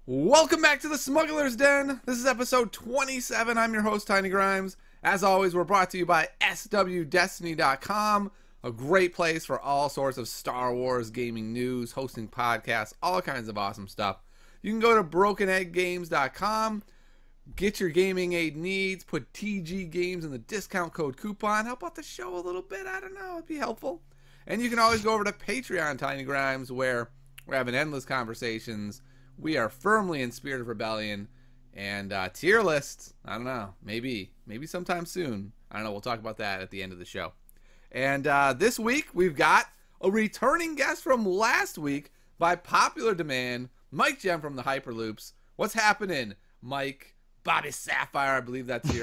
Welcome back to the Smugglers Den. This is episode 27. I'm your host, Tiny Grimes. As always, we're brought to you by swdestiny.com, a great place for all sorts of Star Wars gaming news, hosting podcasts, all kinds of awesome stuff. You can go to brokenegggames.com, get your gaming aid needs, put TG Games in the discount code coupon, help out the show a little bit. I don't know, it'd be helpful. And you can always go over to Patreon, Tiny Grimes, where we're having endless conversations. We are firmly in Spirit of Rebellion, and tier lists, I don't know, maybe sometime soon. I don't know, we'll talk about that at the end of the show. And this week, we've got a returning guest from last week by popular demand, Mike Gem from the Hyperloops. What's happening, Mike? Bobby Sapphire, I believe that's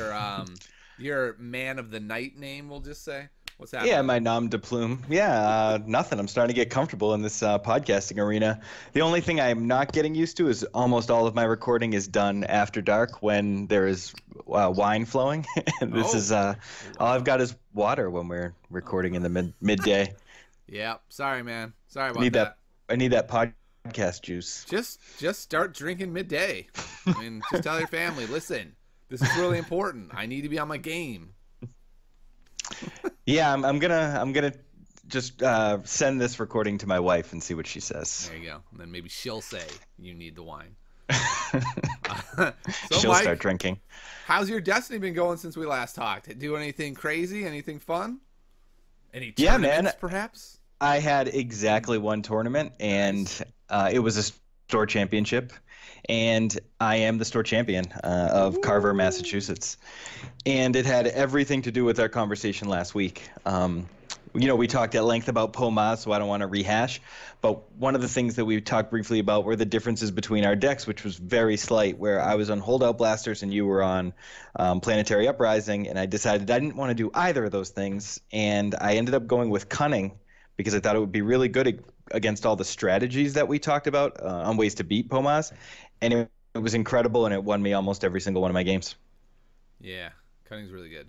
your man of the night name, we'll just say. What's happening? Yeah, my nom de plume. Yeah, nothing. I'm starting to get comfortable in this podcasting arena. The only thing I'm not getting used to is almost all of my recording is done after dark when there is wine flowing. And this is all I've got is water when we're recording in the midday. Yeah, sorry, man. Sorry about that. I need that podcast juice. Just start drinking midday. I mean, just tell your family, listen, this is really important. I need to be on my game. Yeah, I'm gonna just send this recording to my wife and see what she says. There you go. And then maybe she'll say you need the wine. She'll Mike, start drinking. How's your Destiny been going since we last talked? Do anything crazy? Anything fun? Any tournaments, yeah, man. Perhaps? I had exactly one tournament, and it was a store championship. And I am the store champion of Carver, Massachusetts. And it had everything to do with our conversation last week. We talked at length about POMAS, so I don't want to rehash. But one of the things that we talked briefly about were the differences between our decks, which was very slight, where I was on Holdout Blasters and you were on Planetary Uprising. And I decided I didn't want to do either of those things. And I ended up going with Cunning because I thought it would be really good against all the strategies that we talked about on ways to beat POMAS. And it was incredible, and it won me almost every single one of my games. Yeah, Cunning's really good.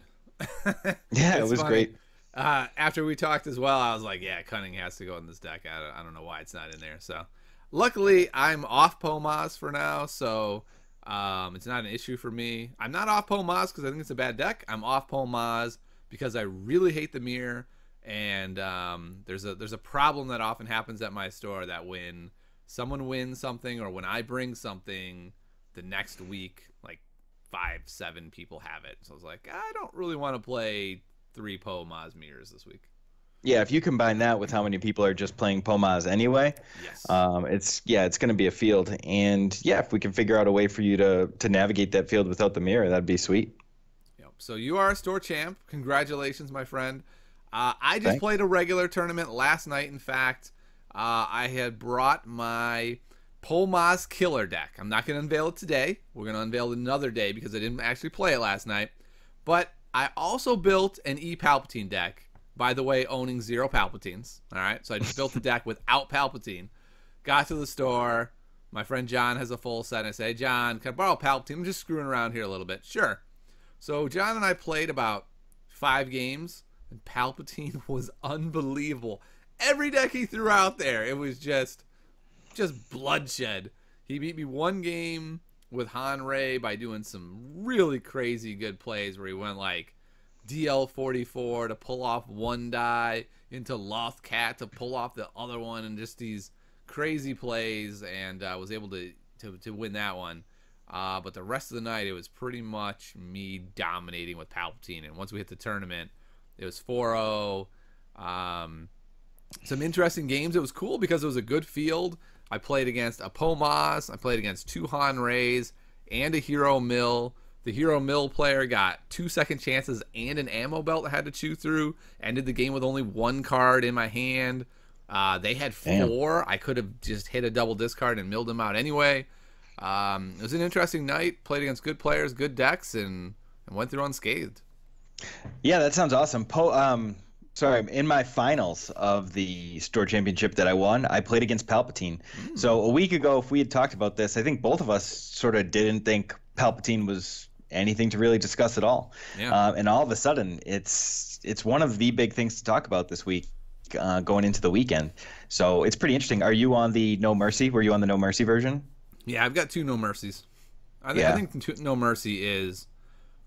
Yeah, it was funny. Great. After we talked as well, I was like, yeah, Cunning has to go in this deck. I don't know why it's not in there. So, luckily, I'm off POMAS for now, so it's not an issue for me. I'm not off POMAS because I think it's a bad deck. I'm off POMAS because I really hate the mirror, and there's a problem that often happens at my store that when someone wins something or when I bring something, the next week, like 5-7 people have it. So I was like, I don't really want to play 3 POMAS mirrors this week. Yeah, if you combine that with how many people are just playing POMAS anyway, yes. It's going to be a field. And yeah, if we can figure out a way for you to navigate that field without the mirror, that'd be sweet. Yep. So you are a store champ. Congratulations, my friend. I just played a regular tournament last night, in fact. I had brought my POMAS killer deck. I'm not going to unveil it today. We're going to unveil it another day because I didn't actually play it last night. But I also built an EPalpatine deck, by the way, owning 0 Palpatines. All right, so I just built the deck without Palpatine. Got to the store. My friend John has a full set. And I say, hey, John, can I borrow Palpatine? I'm just screwing around here a little bit. Sure. So John and I played about 5 games, and Palpatine was unbelievable. Every deck he threw out there, it was just bloodshed. He beat me one game with Han Rey by doing some really crazy good plays where he went like DL44 to pull off one die into Loth Cat to pull off the other one, and just these crazy plays, and was able to win that one. But the rest of the night, it was pretty much me dominating with Palpatine. And once we hit the tournament, it was 4-0. Some interesting games. It was cool because it was a good field. I played against a POMAS. I played against 2 Han Reys and a Hero Mill. The Hero Mill player got 2 second chances and an ammo belt I had to chew through. Ended the game with only 1 card in my hand. They had 4. Damn. I could have just hit a double discard and milled them out anyway. It was an interesting night. Played against good players, good decks, and went through unscathed. Yeah, that sounds awesome. In my finals of the store championship that I won, I played against Palpatine. So a week ago, if we had talked about this, I think both of us sort of didn't think Palpatine was anything to really discuss at all. Yeah. And all of a sudden, it's one of the big things to talk about this week, going into the weekend. So it's pretty interesting. Are you on the No Mercy? Were you on the No Mercy version? Yeah, I've got 2 No Mercies. I Yeah. think No Mercy is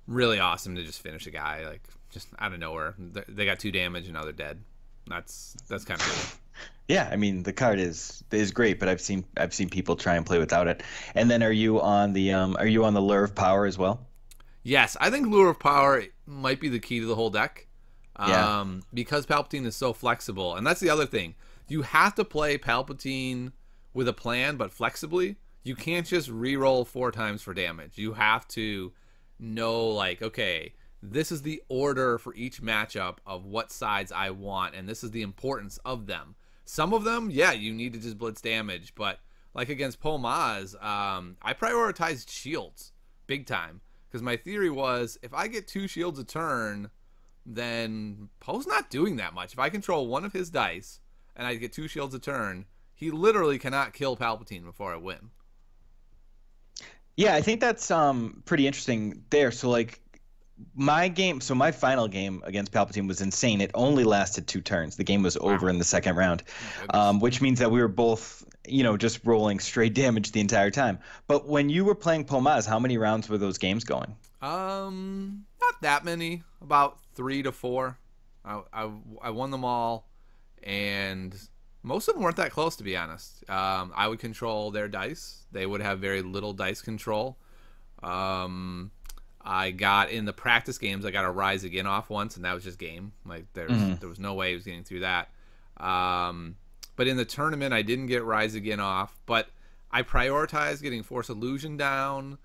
really awesome to just finish a guy like just out of nowhere. They got 2 damage and now they're dead. That's kind of cool. Yeah, I mean the card is great, but I've seen people try and play without it. And then are you on the Lure of Power as well? Yes, I think Lure of Power might be the key to the whole deck. Yeah. Because Palpatine is so flexible, and that's the other thing. You have to play Palpatine with a plan, but flexibly. You can't just re-roll 4 times for damage. You have to know, like, okay, this is the order for each matchup of what sides I want, and this is the importance of them. Some of them, yeah, you need to just blitz damage, but like against Pomaz, I prioritized shields big time because my theory was if I get 2 shields a turn, then Poe's not doing that much. If I control one of his dice and I get 2 shields a turn, he literally cannot kill Palpatine before I win. Yeah, I think that's pretty interesting there. So like my final game against Palpatine was insane. It only lasted 2 turns. The game was over Wow. in the second round, Oh my goodness. which means that we were both, just rolling straight damage the entire time. But when you were playing Pomaz, how many rounds were those games going? Not that many. About 3 to 4. I won them all, and most of them weren't that close, to be honest. I would control their dice. They would have very little dice control. I got in the practice games. I got a Rise Again off once, and that was just game. Like there was no way he was getting through that. But in the tournament, I didn't get Rise Again off. But I prioritized getting Force Illusion down,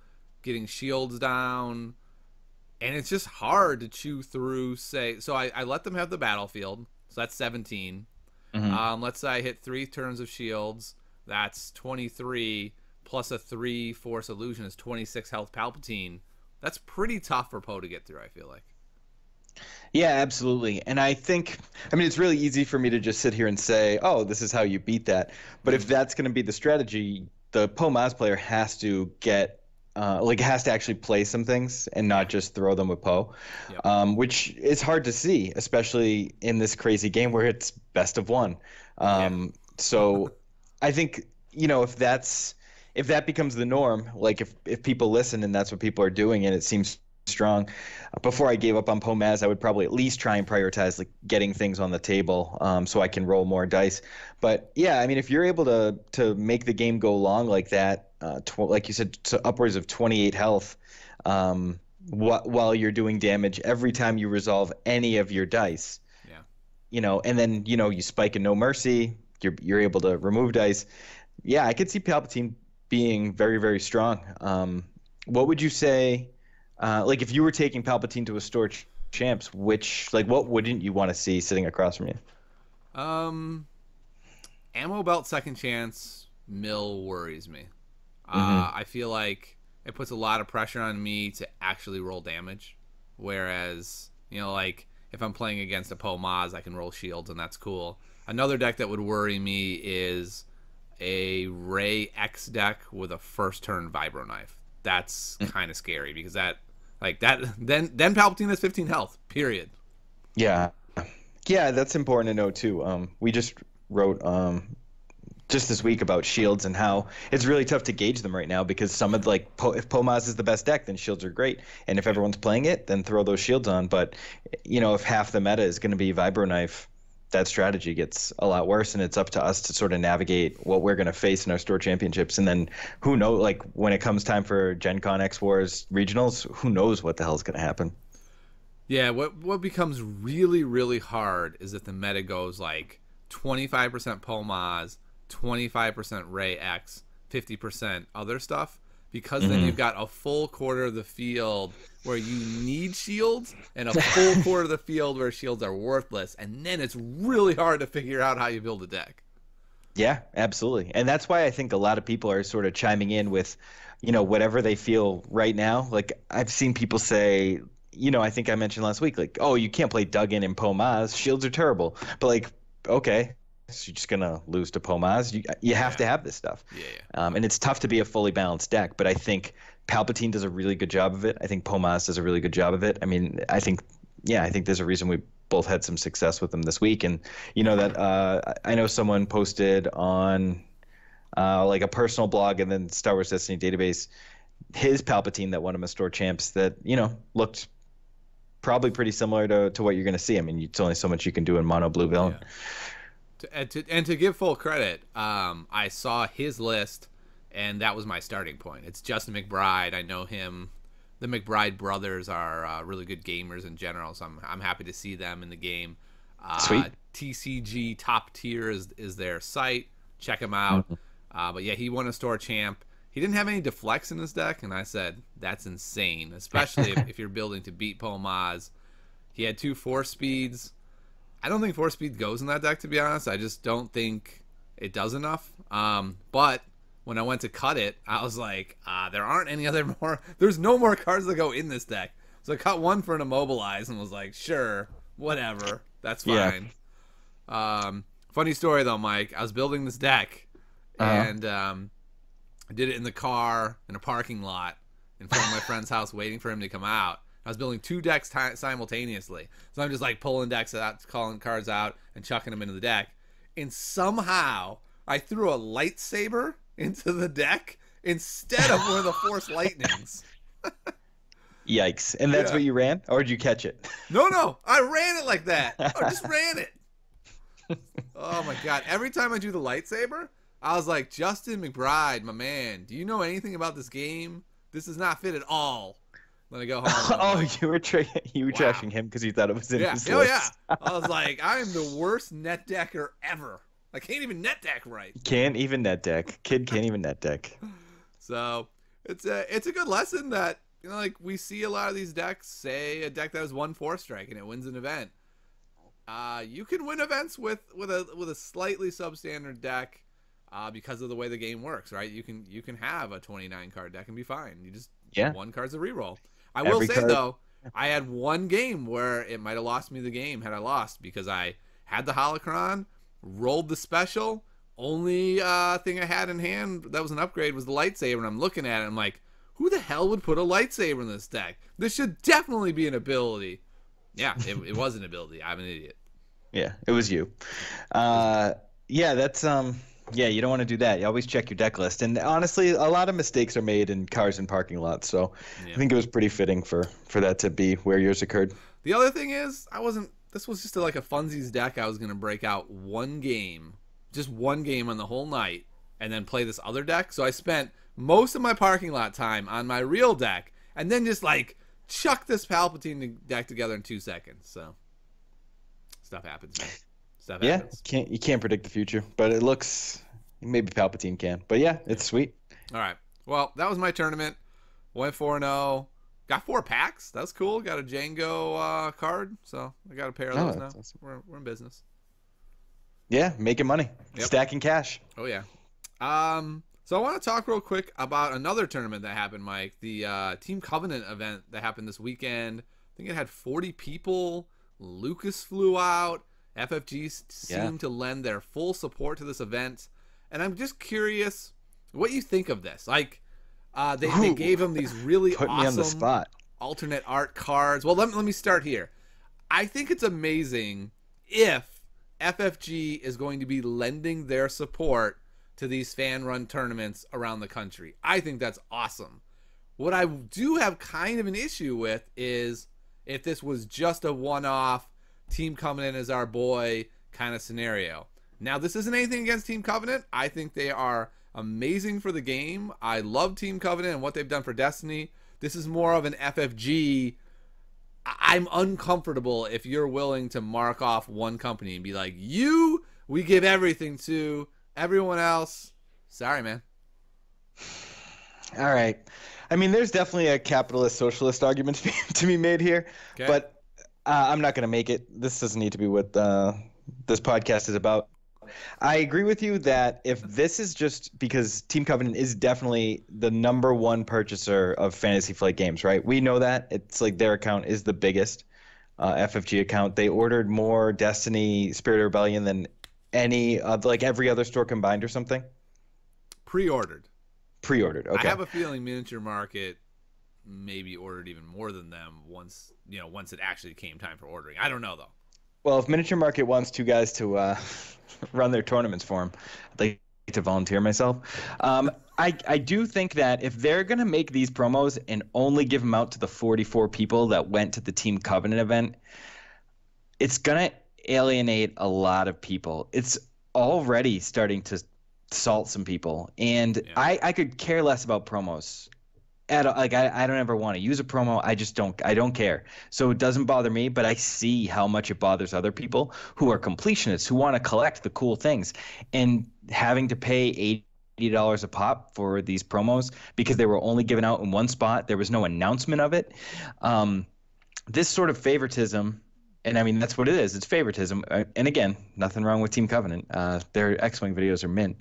getting shields down, and it's just hard to chew through. So I let them have the battlefield. So that's 17. Let's say I hit 3 turns of shields. That's 23 plus a 3 Force Illusion is 26 health Palpatine. That's pretty tough for Poe to get through, I feel like. Yeah, absolutely. And I mean, it's really easy for me to just sit here and say, oh, this is how you beat that. But if that's going to be the strategy, the Pomaz player has to has to actually play some things and not just throw them with Poe, Yep. which is hard to see, especially in this crazy game where it's best of one. Yeah. So I think, if that becomes the norm, like if people listen and that's what people are doing and it seems strong, before I gave up on Pomaz, I would probably at least try and prioritize like getting things on the table, so I can roll more dice. But yeah, I mean, if you're able to make the game go long like that, like you said, to upwards of 28 health, while you're doing damage every time you resolve any of your dice, Yeah. and then you spike a No Mercy, you're able to remove dice. Yeah, I could see Palpatine being very, very strong. What would you say, like if you were taking Palpatine to a store champs, what wouldn't you want to see sitting across from you? Ammo belt second chance mill worries me. I feel like it puts a lot of pressure on me to actually roll damage. Whereas, like if I'm playing against a Poe Maz, I can roll shields and that's cool. Another deck that would worry me is a Ray X deck with a first turn Vibro Knife. That's kind of scary because then Palpatine has 15 health. Period. Yeah, yeah, that's important to know too. We just wrote just this week about shields and how it's really tough to gauge them right now because some of if Pomaz is the best deck, then shields are great, and if everyone's playing it, then throw those shields on. But if half the meta is going to be Vibro Knife, that strategy gets a lot worse, and it's up to us to sort of navigate what we're going to face in our store championships. And then who knows, like when it comes time for Gen Con X Wars regionals, who knows what the hell's going to happen. Yeah, what becomes really, really hard is if the meta goes like 25% Pomaz, 25% Ray X, 50% other stuff, because then you've got a full quarter of the field where you need shields and a full quarter of the field where shields are worthless, and then it's really hard to figure out how you build a deck. Yeah, absolutely. And that's why I think a lot of people are sort of chiming in with, whatever they feel right now. Like I've seen people say, I think I mentioned last week, like, oh, you can't play Duggan and Pomaz. Shields are terrible. But like, okay, so you're just going to lose to Pomaz. You have to have this stuff. Yeah. And it's tough to be a fully balanced deck, but I think Palpatine does a really good job of it. I think Pomaz does a really good job of it. I mean, I think there's a reason we both had some success with them this week. And that I know someone posted on like a personal blog and then Star Wars Destiny database. His Palpatine that won him a store champs that looked probably pretty similar to what you're going to see. I mean, it's only so much you can do in mono blue villain. Yeah. To give full credit, I saw his list, and that was my starting point. It's Justin McBride. I know him. The McBride brothers are really good gamers in general, so I'm happy to see them in the game. Sweet. TCG Top Tier is their site. Check them out. But yeah, he won a store champ. He didn't have any deflects in his deck, and I said, that's insane, especially if you're building to beat Pol Maz. He had 2 force speeds. I don't think force speed goes in that deck, to be honest. I just don't think it does enough. But when I went to cut it, I was like, there aren't any other more. There's no more cards that go in this deck. So I cut 1 for an immobilize and was like, sure, whatever. That's fine. Yeah. Funny story, though, Mike. I was building this deck, and I did it in the car in a parking lot in front of my friend's house waiting for him to come out. I was building 2 decks simultaneously. So I'm just like pulling decks out, calling cards out, and chucking them into the deck. And somehow I threw a lightsaber into the deck instead of one of the Force Lightnings. Yikes. And that's what you ran? Or did you catch it? No. I ran it like that. I just ran it. Oh, my God. Every time I do the lightsaber, I was like, Justin McBride, my man, do you know anything about this game? This does not fit at all. Then I go home. You were trashing him because you thought it was in his list. Yeah. I was like, I am the worst net decker ever. I can't even net deck right. Can't even net deck. Kid can't even net deck. So it's a good lesson that like we see a lot of these decks. Say a deck that has 1 Force Strike and it wins an event. You can win events with a slightly substandard deck. Because of the way the game works, right? You can have a 29 card deck and be fine. You just 1 card's a reroll. I will say though, I had 1 game where it might have lost me the game had I lost because I had the holocron, rolled the special. Only thing I had in hand that was an upgrade was the lightsaber, and I'm looking at it. I'm like, who the hell would put a lightsaber in this deck? This should definitely be an ability. Yeah, it was an ability. I'm an idiot. Yeah, it was you. Yeah, that's Yeah, you don't want to do that. You always check your deck list. And honestly, a lot of mistakes are made in cars and parking lots. So I think it was pretty fitting for that to be where yours occurred. The other thing is, this was just like a funsies deck. I was going to break out 1 game, just 1 game on the whole night, and then play this other deck. So I spent most of my parking lot time on my real deck, and then just like chuck this Palpatine deck together in 2 seconds. So stuff happens, man. You can't predict the future, but it looks maybe Palpatine can. But yeah, it's sweet. All right. Well, that was my tournament. Went 4-0. Got 4 packs. That's cool. Got a Django card, so I got a pair of those now. Awesome. We're in business. Yeah, making money, stacking cash. Oh yeah. So I want to talk real quick about another tournament that happened, Mike. The Team Covenant event that happened this weekend. I think it had 40 people. Lucas flew out. FFG seemed to lend their full support to this event, and I'm just curious what you think of this. Like, they gave him these really awesome me on the spot. Alternate art cards. Well, let me start here. I think it's amazing if FFG is going to be lending their support to these fan-run tournaments around the country. I think that's awesome. What I do have kind of an issue with is if this was just a one-off, Team Covenant is our boy kind of scenario. Now, this isn't anything against Team Covenant. I think they are amazing for the game. I love Team Covenant and what they've done for Destiny. This is more of an FFG. I'm uncomfortable if you're willing to mark off one company and be like, we give everything to. Everyone else, sorry, man. All right. I mean, there's definitely a capitalist socialist argument to be made here, but I'm not going to make it. This doesn't need to be what this podcast is about. I agree with you that if this is just because Team Covenant is definitely the #1 purchaser of Fantasy Flight games, right? We know that. It's like their account is the biggest FFG account. They ordered more Destiny Spirit of Rebellion than every other store combined or something. Pre-ordered. Okay. I have a feeling Miniature Market maybe ordered even more than them once it actually came time for ordering. I don't know though. Well, if Miniature Market wants 2 guys to run their tournaments for them, I'd like to volunteer myself. I do think that if they're going to make these promos and only give them out to the 44 people that went to the Team Covenant event, it's going to alienate a lot of people. It's already starting to salt some people. And Yeah. I could care less about promos. Like I don't ever want to use a promo. I don't care. So it doesn't bother me, but I see how much it bothers other people who are completionists, who want to collect the cool things, and having to pay $80 a pop for these promos because they were only given out in one spot. There was no announcement of it. This sort of favoritism, and I mean that's what it is. It's favoritism. And again, nothing wrong with Team Covenant. Their X-Wing videos are mint.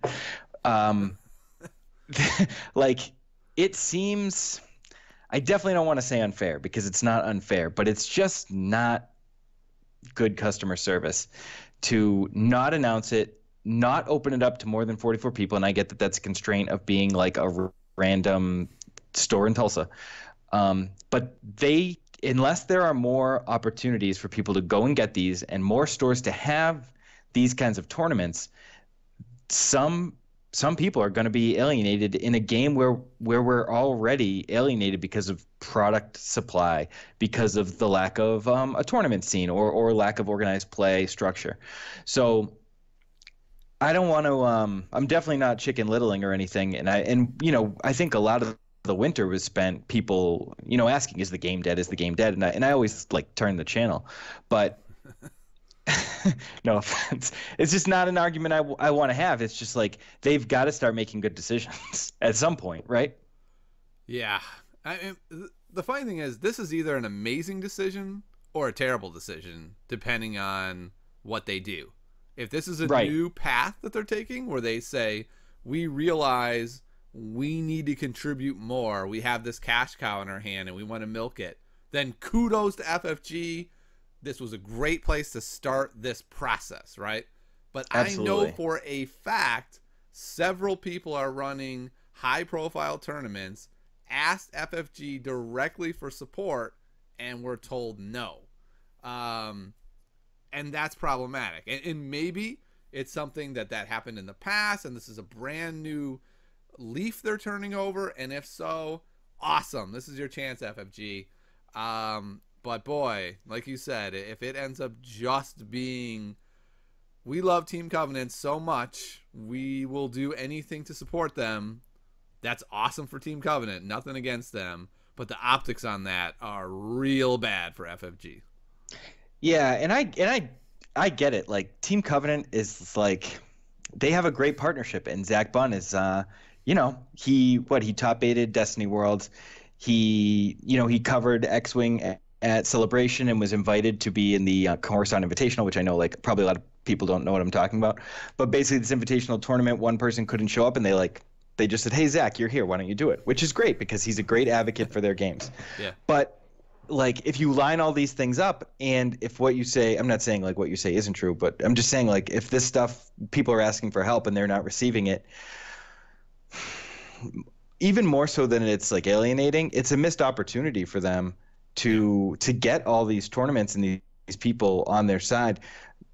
Like, it seems, I definitely don't want to say unfair because it's not unfair, but it's just not good customer service to not announce it, not open it up to more than 44 people. And I get that that's a constraint of being like a random store in Tulsa. But unless there are more opportunities for people to go and get these and more stores to have these kinds of tournaments, some people are going to be alienated in a game where we're already alienated because of product supply, because of the lack of a tournament scene or lack of organized play structure. So I don't want to. I'm definitely not Chicken Littling or anything. And I think a lot of the winter was spent people asking, is the game dead? Is the game dead? And I always like turn the channel, but. No offense. It's just not an argument I want to have. It's just like they've got to start making good decisions at some point, right? Yeah. The funny thing is, this is either an amazing decision or a terrible decision, depending on what they do. If this is a new path that they're taking, where they say, we realize we need to contribute more, we have this cash cow in our hand and we want to milk it, then kudos to FFG. This was a great place to start this process, right? But Absolutely. I know for a fact several people are running high-profile tournaments, asked FFG directly for support, and were told no. And that's problematic. And maybe it's something that happened in the past, and this is a brand new leaf they're turning over, and if so, awesome. This is your chance, FFG. But boy, like you said, if it ends up just being, we love Team Covenant so much, we will do anything to support them, that's awesome for Team Covenant. Nothing against them. But the optics on that are real bad for FFG. Yeah, and I get it. Like, Team Covenant is like, they have a great partnership, and Zach Bunn is he top-aided Destiny Worlds. He covered X-Wing at Celebration and was invited to be in the Coruscant Invitational, which I know like probably a lot of people don't know what I'm talking about. But basically, this invitational tournament, one person couldn't show up, and they just said, "Hey Zach, you're here. Why don't you do it?" Which is great because he's a great advocate for their games. Yeah. But like, if you line all these things up, and if what you say, I'm not saying like what you say isn't true, but I'm just saying like if this stuff people are asking for help and they're not receiving it, even more so than it's like alienating, it's a missed opportunity for them to get all these tournaments and these people on their side.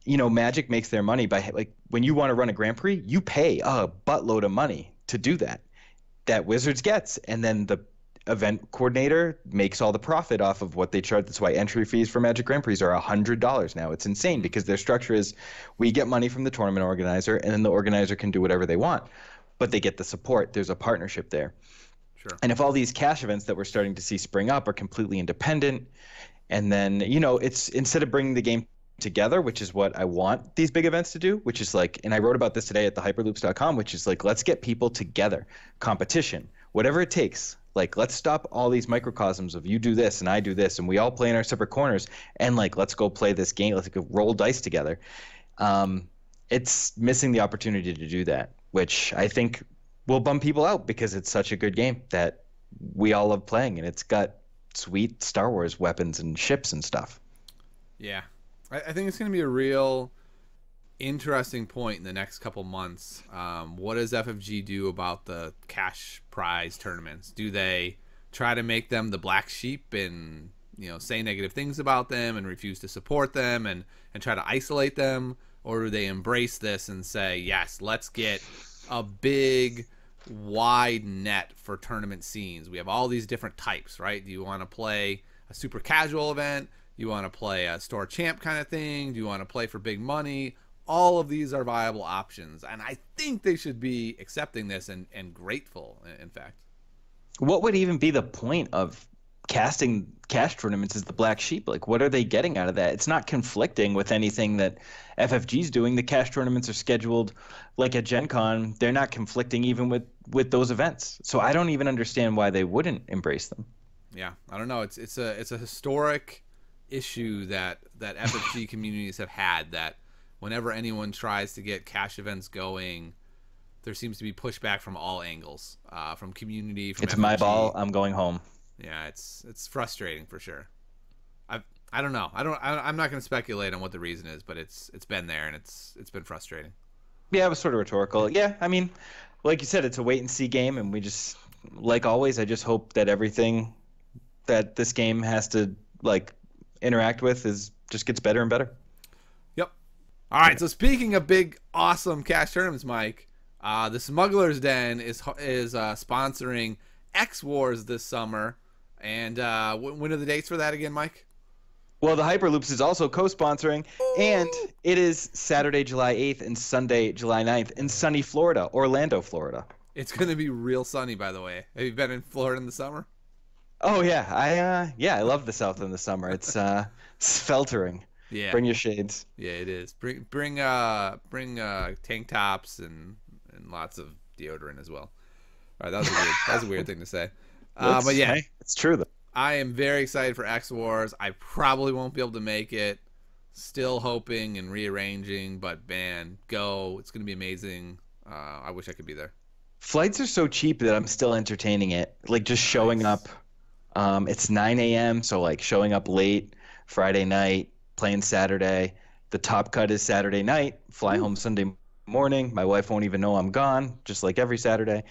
Magic makes their money by, like, when you want to run a Grand Prix, you pay a buttload of money to do that Wizards gets, and then the event coordinator makes all the profit off of what they charge. That's why entry fees for Magic Grand Prix are $100 now. It's insane because their structure is, we get money from the tournament organizer, and then the organizer can do whatever they want, but they get the support. There's a partnership there. Sure. And if all these cash events that we're starting to see spring up are completely independent, and then, it's instead of bringing the game together, which is what I want these big events to do, which is like, and I wrote about this today at thehyperloops.com, which is like, let's get people together, competition, whatever it takes. Like, let's stop all these microcosms of you do this and I do this, and we all play in our separate corners, and like, let's go play this game. Let's go roll dice together. It's missing the opportunity to do that, which I think will bum people out because it's such a good game that we all love playing, and it's got sweet Star Wars weapons and ships and stuff. Yeah. I think it's going to be a real interesting point in the next couple months. What does FFG do about the cash prize tournaments? Do they try to make them the black sheep and say negative things about them and refuse to support them and try to isolate them? Or do they embrace this and say, yes, let's get a big wide net for tournament scenes. We have all these different types, right? Do you want to play a super casual event? You want to play a store champ kind of thing? Do you want to play for big money? All of these are viable options, and I think they should be accepting this and grateful, in fact. What would even be the point of casting cash tournaments as the black sheep? Like, what are they getting out of that? It's not conflicting with anything that FFG's doing. The cash tournaments are scheduled like at Gen Con. They're not conflicting even with those events. So I don't even understand why they wouldn't embrace them. Yeah, I don't know. It's a historic issue that FFG communities have had, that whenever anyone tries to get cash events going, there seems to be pushback from all angles, from community, from It's FFG. my ball. I'm going home. Yeah, it's frustrating for sure. I don't know. I'm not going to speculate on what the reason is, but it's been there and it's been frustrating. Yeah, it was sort of rhetorical. Yeah, I mean, like you said, it's a wait and see game, and we just, like always, I just hope that everything that this game has to like interact with just gets better and better. Yep. All right. So speaking of big, awesome cash tournaments, Mike, the Smugglers Den is sponsoring X Wars this summer, and when are the dates for that again, Mike? Well, the Hyperloops is also co-sponsoring, and it is Saturday, July 8th and Sunday, July 9th in sunny Florida, Orlando, Florida. It's going to be real sunny, by the way. Have you been in Florida in the summer? Oh yeah, I love the South in the summer. It's sweltering. Yeah. Bring your shades. Yeah, it is. Bring tank tops and lots of deodorant as well. All right, that was a weird thing to say. But yeah, it's true though. I am very excited for X Wars. I probably won't be able to make it. Still hoping and rearranging, but man, go! It's gonna be amazing. I wish I could be there. Flights are so cheap that I'm still entertaining it. Like just showing up. It's 9 a.m. So like showing up late Friday night, playing Saturday. The top cut is Saturday night. Fly home Sunday morning. My wife won't even know I'm gone, just like every Saturday.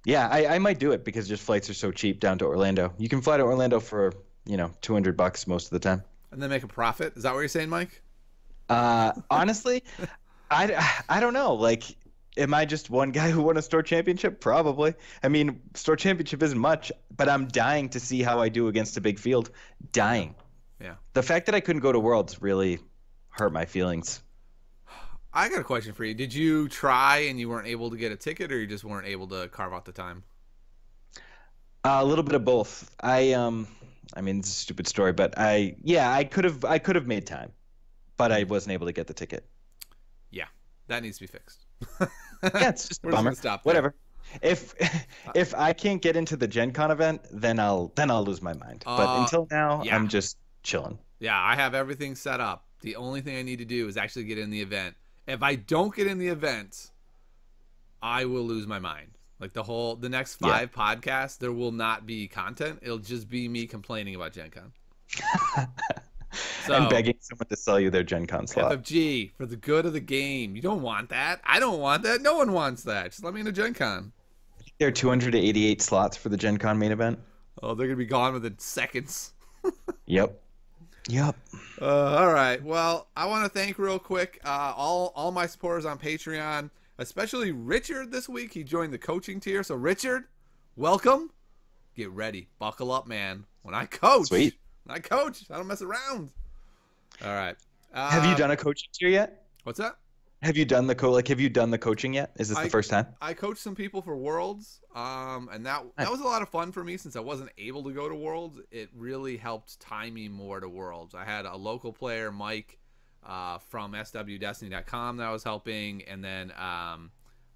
Yeah, I might do it because just flights are so cheap down to Orlando. You can fly to Orlando for, $200 most of the time. And then make a profit? Is that what you're saying, Mike? Honestly, I don't know. Like, am I just one guy who won a store championship? Probably. I mean, store championship isn't much, but I'm dying to see how I do against a big field. Dying. Yeah. The fact that I couldn't go to Worlds really hurt my feelings. I got a question for you. Did you try and you weren't able to get a ticket, or you just weren't able to carve out the time? A little bit of both. I mean, it's a stupid story, but I could have made time, but I wasn't able to get the ticket. Yeah, that needs to be fixed. Yeah, it's just a bummer. Just stop there. Whatever. If I can't get into the Gen Con event, then I'll lose my mind. But until now, yeah. I'm just chilling. Yeah, I have everything set up. The only thing I need to do is actually get in the event. If I don't get in the event, I will lose my mind. Like the next 5 podcasts, there will not be content. It'll just be me complaining about Gen Con. And begging someone to sell you their Gen Con slot. FFG, for the good of the game. You don't want that. I don't want that. No one wants that. Just let me in a Gen Con. There are 288 slots for the Gen Con main event. Oh, they're going to be gone within seconds. Yep. All right. Well, I want to thank real quick all my supporters on Patreon, especially Richard this week. He joined the coaching tier. So, Richard, welcome. Get ready. Buckle up, man. When I coach. Sweet. I don't mess around. All right. Have you done a coaching tier yet? What's that? Have you done the coaching yet? Is this the first time? I coached some people for Worlds, and that was a lot of fun for me since I wasn't able to go to Worlds. It really helped tie me more to Worlds. I had a local player, Mike, from swdestiny.com that I was helping, and then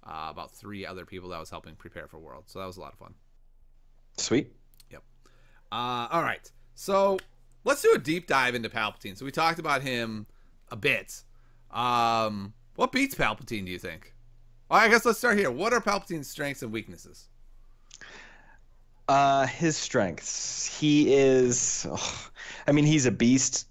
about 3 other people that I was helping prepare for Worlds. So that was a lot of fun. Sweet. Yep. All right. So let's do a deep dive into Palpatine. So we talked about him a bit. What beats Palpatine, do you think? Well, I guess let's start here. What are Palpatine's strengths and weaknesses? His strengths. He is... he's a beast.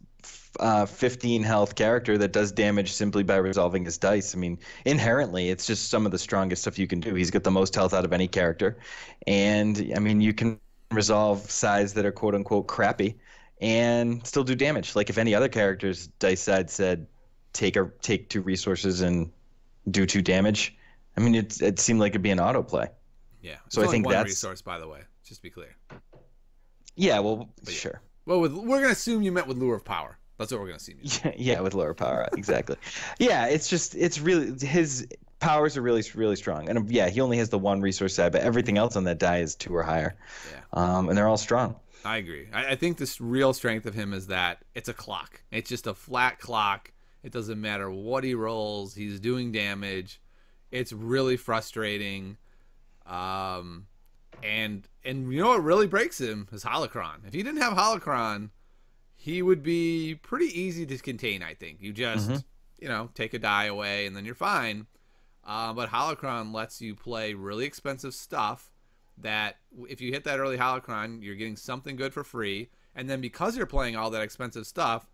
15 health character that does damage simply by resolving his dice. I mean, inherently, it's just some of the strongest stuff you can do. He's got the most health out of any character. And, I mean, you can resolve sides that are quote-unquote crappy and still do damage. Like if any other character's dice side said take 2 resources and do 2 damage, I mean, it seemed like it'd be an autoplay. Yeah, So it's I only think one that's resource, by the way, just to be clear. yeah. Well, But yeah. sure. Well, we're gonna assume you meant with Lure of Power. That's what we're gonna assume you meant. Yeah, with lower power, exactly. Yeah, it's really his powers are really strong, and yeah, he only has the one resource side, but everything else on that die is 2 or higher, Yeah. and they're all strong. I agree. I think this real strength of him is that it's a clock. It's just a flat clock. It doesn't matter what he rolls. He's doing damage. It's really frustrating. And you know what really breaks him is Holocron. If he didn't have Holocron, he would be pretty easy to contain, I think. You just, take a die away and then you're fine. But Holocron lets you play really expensive stuff that if you hit that early Holocron, you're getting something good for free. And then because you're playing all that expensive stuff,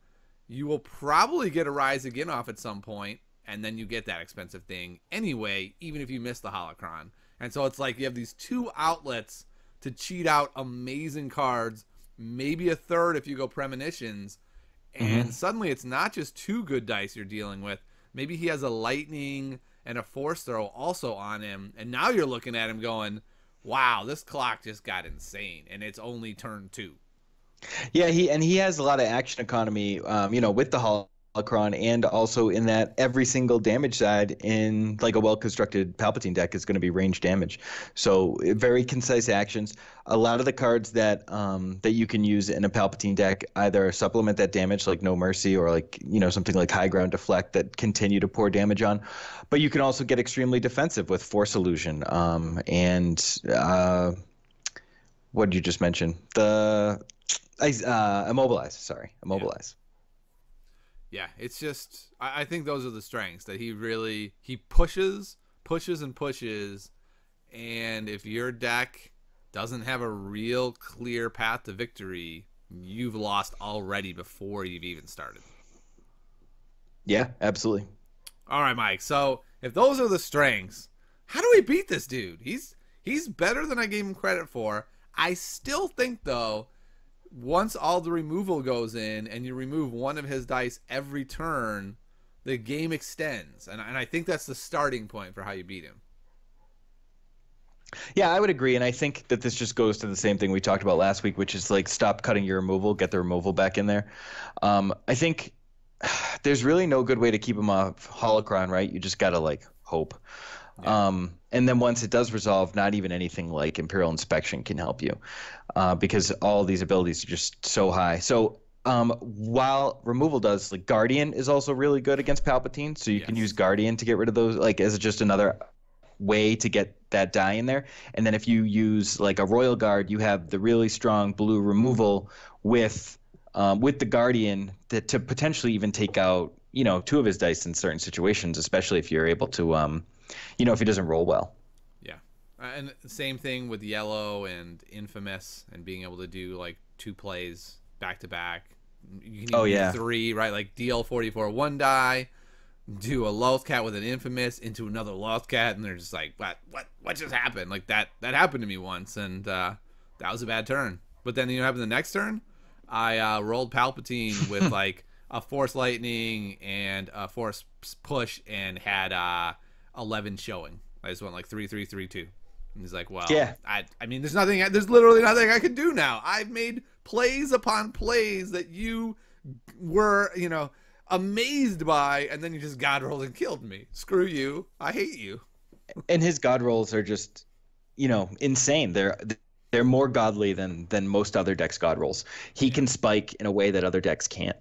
you will probably get a Rise Again off at some point, and then you get that expensive thing anyway, even if you miss the Holocron. And so it's like you have these 2 outlets to cheat out amazing cards, maybe a third if you go Premonitions, and suddenly it's not just 2 good dice you're dealing with. Maybe he has a Lightning and a Force Throw also on him, and now you're looking at him going, wow, this clock just got insane, and it's only turn 2. Yeah, he has a lot of action economy, with the Holocron, and also in that every single damage side in like a well-constructed Palpatine deck is going to be range damage. So very concise actions. A lot of the cards that you can use in a Palpatine deck either supplement that damage, like No Mercy, or like something like High Ground Deflect that continue to pour damage on. But you can also get extremely defensive with Force Illusion, and what did you just mention? Immobilize. Sorry, Immobilize. Yeah, it's just I think those are the strengths that he pushes, and pushes, and if your deck doesn't have a real clear path to victory, you've lost already before you've even started. Yeah, absolutely. All right, Mike. So if those are the strengths, how do we beat this dude? He's better than I gave him credit for. I still think though, once all the removal goes in and you remove one of his dice every turn, the game extends. And I think that's the starting point for how you beat him. Yeah, I would agree. And I think that this just goes to the same thing we talked about last week, which is like stop cutting your removal, get the removal back in there. I think there's really no good way to keep him off Holocron, right? You just got to like hope. Yeah. And then once it does resolve, not even anything like Imperial Inspection can help you, because all these abilities are just so high. So while removal does, like Guardian is also really good against Palpatine, so you can use Guardian to get rid of those, like as just another way to get that die in there. And then if you use like a Royal Guard, you have the really strong blue removal with the Guardian to potentially even take out 2 of his dice in certain situations, especially if you're able to if he doesn't roll well. Yeah. And same thing with Yellow and Infamous and being able to do like 2 plays back to back. You can even do 3, right? Like DL44 1 die, do a Loth Cat with an Infamous into another Loth Cat, and they're just like, what just happened? Like that happened to me once, and that was a bad turn. But then what happened the next turn? I rolled Palpatine with like a Force Lightning and a Force Push and had 11 showing. I just went like 3-3-3-2. And he's like, well, yeah. I mean, there's literally nothing I can do now. I've made plays upon plays that you were, amazed by, and then you just God rolled and killed me. Screw you. I hate you. And his God rolls are just, insane. They're more godly than most other decks' God rolls. He can spike in a way that other decks can't.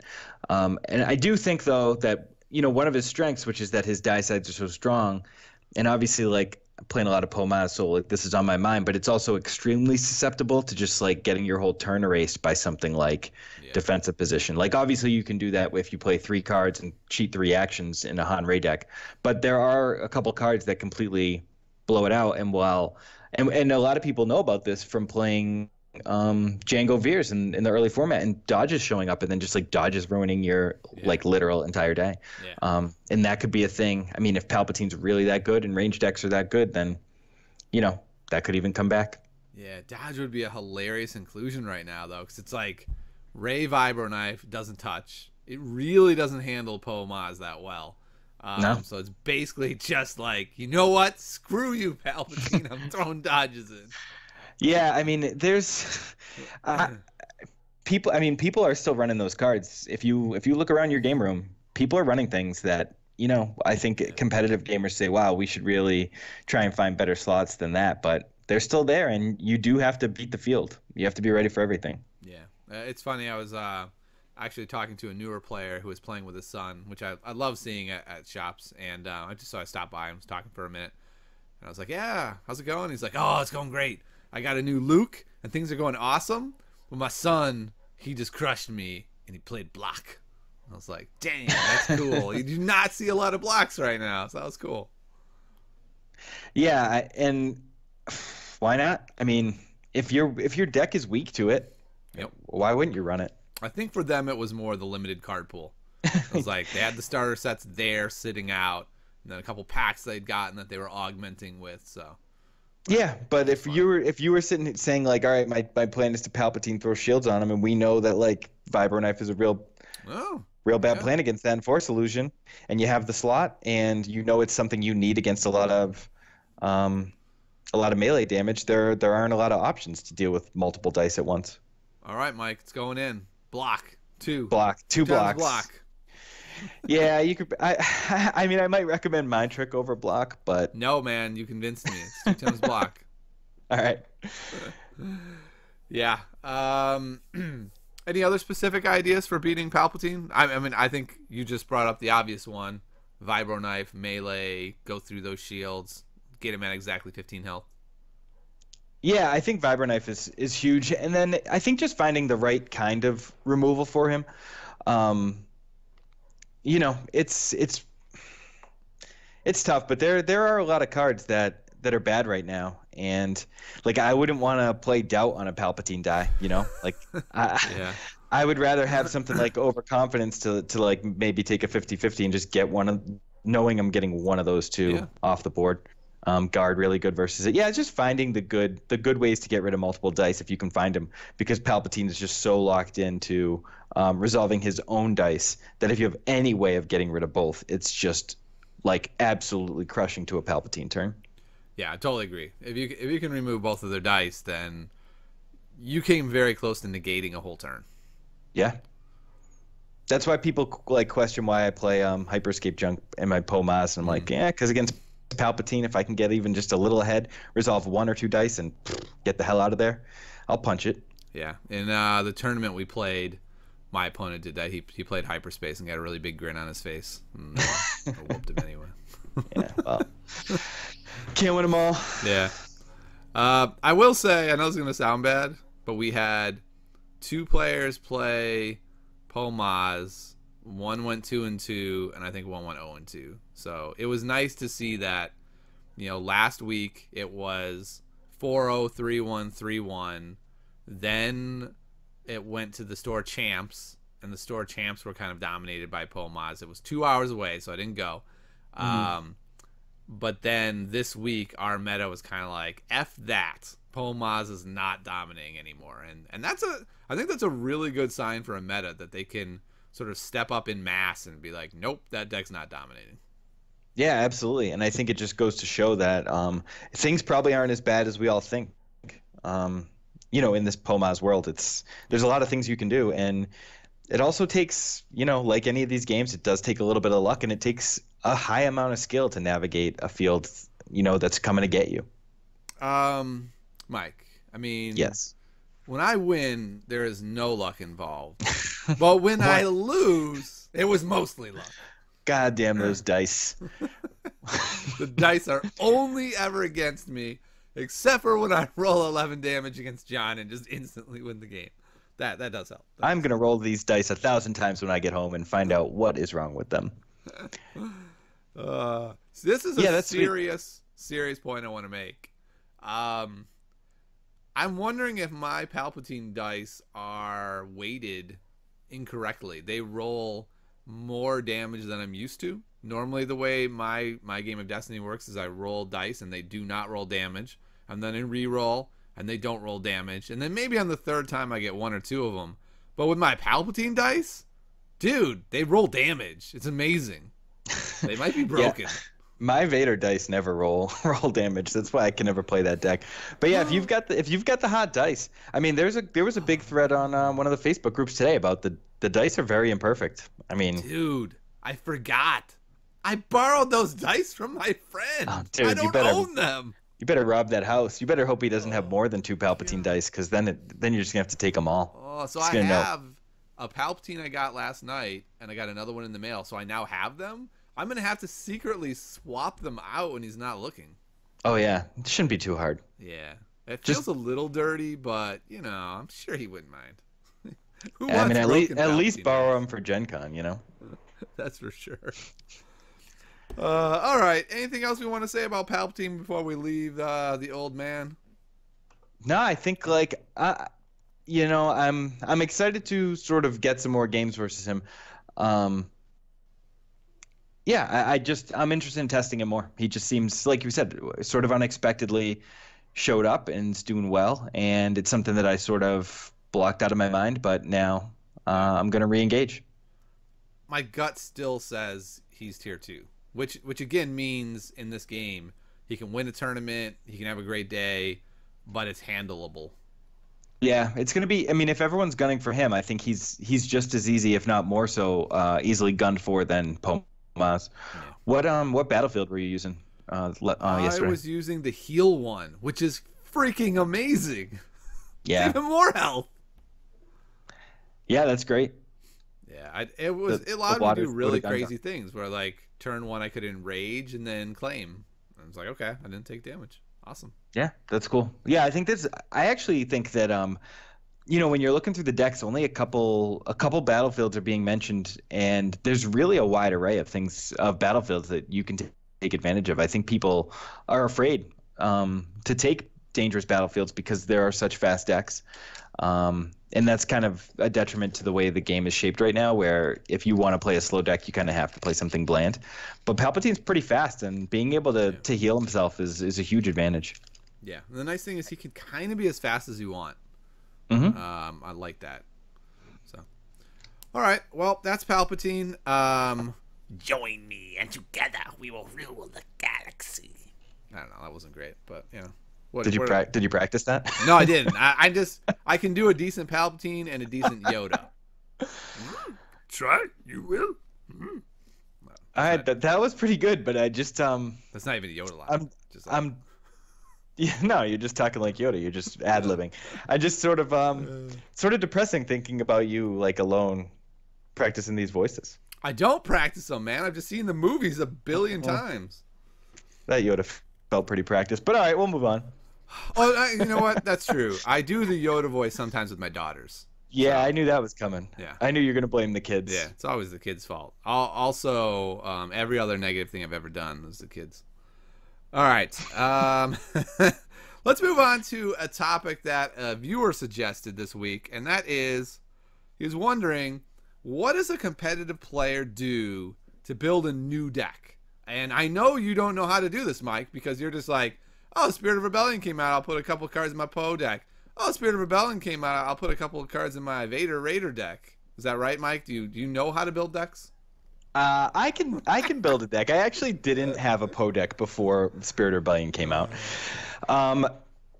And I do think though that one of his strengths, which is that his die sides are so strong, and obviously like playing a lot of Pomaz, so like this is on my mind, but it's also extremely susceptible to just like getting your whole turn erased by something like defensive position. Like obviously you can do that if you play 3 cards and cheat the reactions in a Han Rey deck, but there are a couple cards that completely blow it out. And and a lot of people know about this from playing Django Veers in the early format, and dodges showing up, and then just like dodges ruining your like literal entire day. And that could be a thing. I mean, if Palpatine's really that good and range decks are that good, then that could even come back. Yeah, dodge would be a hilarious inclusion right now though, because it's like Rey Vibro Knife doesn't touch. It really doesn't handle Poe Maz that well. No. So it's basically just like, you know what? Screw you, Palpatine. I'm throwing dodges in. Yeah, I mean, there's people. I mean, people are still running those cards. If you look around your game room, people are running things that I think competitive gamers say, "Wow, we should really try and find better slots than that." But they're still there, and you do have to beat the field. You have to be ready for everything. Yeah, it's funny. I was actually talking to a newer player who was playing with his son, which I love seeing at shops, and I stopped by and was talking for a minute, and I was like, "Yeah, how's it going?" He's like, "Oh, it's going great. I got a new Luke, and things are going awesome. But my son, he just crushed me, and he played block." I was like, "Dang, that's cool." You do not see a lot of blocks right now, so that was cool. Yeah, and why not? I mean, if your deck is weak to it, Yep. why wouldn't you run it? I think for them it was more the limited card pool. It was like they had the starter sets there sitting out, and then a couple packs they'd gotten that they were augmenting with. So Yeah, but if you were sitting saying like, all right, my plan is to Palpatine throw shields on him, and we know that like Vibro Knife is a real bad plan against that and Force Illusion, and you have the slot, and it's something you need against a lot of melee damage. There aren't a lot of options to deal with multiple dice at once. All right, Mike, it's going in. Block. Two blocks. Block. Yeah, you could. I mean, I might recommend Mind Trick over block, but no, man, you convinced me. It's 2 times block. All right. Yeah. Any other specific ideas for beating Palpatine? I mean, I think you just brought up the obvious one: Vibro Knife, melee, go through those shields, get him at exactly 15 health. Yeah, I think Vibro Knife is huge, and then I think just finding the right kind of removal for him. It's tough, but there are a lot of cards that are bad right now, and like I wouldn't want to play Doubt on a Palpatine die. Like I would rather have something like Overconfidence to like maybe take a 50-50 and just get knowing I'm getting one of those two off the board. Guard really good versus it. Yeah, it's just finding the good ways to get rid of multiple dice if you can find them, because Palpatine is just so locked into resolving his own dice that if you have any way of getting rid of both, it's just like absolutely crushing to a Palpatine turn. Yeah, I totally agree. If you can remove both of their dice, then you came very close to negating a whole turn. Yeah. That's why people like question why I play Hyperscape Junk in my POMAS, and I'm like, yeah, because against Palpatine, if I can get even just a little ahead, resolve 1 or 2 dice, and get the hell out of there, I'll punch it. Yeah, in the tournament we played, my opponent did that. He played Hyperspace and got a really big grin on his face. I whooped him anyway. Yeah, well, can't win them all. Yeah. I will say, I know it's going to sound bad, but we had 2 players play POMAS. 1 went 2-2, and I think 1 went 0-2. So it was nice to see that, last week it was 4-0, 3-1, 3-1. Then it went to the store champs, and the store champs were kind of dominated by POMAS. It was 2 hours away, so I didn't go. But then this week, our meta was kind of like, F that. POMAS is not dominating anymore. And I think that's a really good sign for a meta, that they can sort of step up in mass and be like, nope, that deck's not dominating. Yeah, absolutely. And I think it just goes to show that things probably aren't as bad as we all think. In this POMAS world, there's a lot of things you can do, and it also takes, like any of these games, it does take a little bit of luck, and it takes a high amount of skill to navigate a field, that's coming to get you. Mike, I mean, yes. When I win, there is no luck involved. But when I lose, it was mostly luck. God damn those dice. The dice are only ever against me, except for when I roll 11 damage against John and just instantly win the game. That does help. I'm going to roll these dice 1,000 times when I get home and find out what is wrong with them. So this is a serious point I want to make. I'm wondering if my Palpatine dice are weighted incorrectly. They roll more damage than I'm used to. Normally the way my game of Destiny works is I roll dice and they do not roll damage. And then in reroll and they don't roll damage. And then maybe on the 3rd time I get 1 or 2 of them. But with my Palpatine dice, dude, they roll damage. It's amazing. They might be Yeah. broken. My Vader dice never roll roll damage. That's why I can never play that deck. But yeah, if you've got the hot dice, I mean, there was a big thread on one of the Facebook groups today about the dice are very imperfect. I mean, Dude, I forgot. I borrowed those dice from my friend. oh, dude, I don't own them. You better rob that house. You better hope he doesn't have more than 2 Palpatine God. dice, because then you're just gonna have to take them all. Oh, so Just I gonna know. have a Palpatine I got last night, and I got another one in the mail. So I now have them. I'm gonna have to secretly swap them out when he's not looking. Oh yeah, it shouldn't be too hard. Yeah, it feels Just a little dirty, but I'm sure he wouldn't mind. Who I wants mean, broken at least Palpatine borrow dice? them for Gen Con, you know. That's for sure. All right. Anything else we want to say about Palpatine before we leave the old man? No, I think I'm excited to sort of get some more games versus him. Yeah, I'm interested in testing him more. He just seems, like you said, sort of unexpectedly showed up and is doing well, and it's something that I sort of blocked out of my mind, but now I'm going to re-engage. My gut still says he's tier 2, which again means in this game he can win a tournament, he can have a great day, but it's handleable. Yeah, it's going to be. I mean, if everyone's gunning for him, I think he's just as easy, if not more so, easily gunned for than Pomas. Yeah. What battlefield were you using yesterday? I was using the heal one, which is freaking amazing. Yeah, It's even more health. yeah, that's great. Yeah, it allowed me to water's do really really crazy things where, like, turn 1 I could enrage and then claim. I was like, okay, I didn't take damage. Awesome. Yeah, that's cool. Yeah, I actually think that when you're looking through the decks, only a couple battlefields are being mentioned, and there's really a wide array of battlefields that you can take advantage of. I think people are afraid to take dangerous battlefields because there are such fast decks. And that's kind of a detriment to the way the game is shaped right now, where if you want to play a slow deck, you kind of have to play something bland. But Palpatine's pretty fast, and being able to heal himself is a huge advantage. Yeah, and the nice thing is he can kind of be as fast as you want. Mm-hmm. I like that. So, all right, well, that's Palpatine. Join me, and together we will rule the galaxy. I don't know, that wasn't great, but Did you practice that? No, I didn't. I can do a decent Palpatine and a decent Yoda. Try, you will. That was pretty good, but I just That's not even a Yoda line. No, you're just talking like Yoda. You're just ad-libbing. I just sort of depressing thinking about you like alone practicing these voices. I don't practice them, man. I've just seen the movies a billion times. That Yoda felt pretty practiced, but all right, we'll move on. Oh, you know what? That's true. I do the Yoda voice sometimes with my daughters. Yeah, I knew that was coming. Yeah. I knew you were going to blame the kids. Yeah, it's always the kids' fault. Also, every other negative thing I've ever done was the kids. All right. Let's move on to a topic that a viewer suggested this week, and that is he was wondering, what does a competitive player do to build a new deck? And I know you don't know how to do this, Mike, because you're just like, oh, Spirit of Rebellion came out, I'll put a couple cards in my Poe deck. Oh, Spirit of Rebellion came out, I'll put a couple of cards in my Vader Raider deck. Is that right, Mike? Do you know how to build decks? I can build a deck. I actually didn't have a Poe deck before Spirit of Rebellion came out. I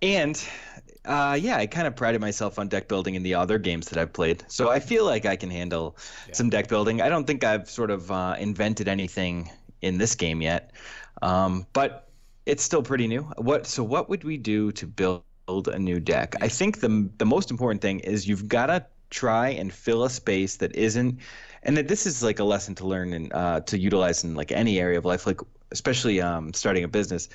kind of prided myself on deck building in the other games that I've played. So I feel like I can handle some deck building. I don't think I've sort of invented anything in this game yet. But it's still pretty new. What would we do to build a new deck? I think the most important thing is you've got to try and fill a space that isn't, and that this is like a lesson to learn and to utilize in like any area of life, like especially starting a business.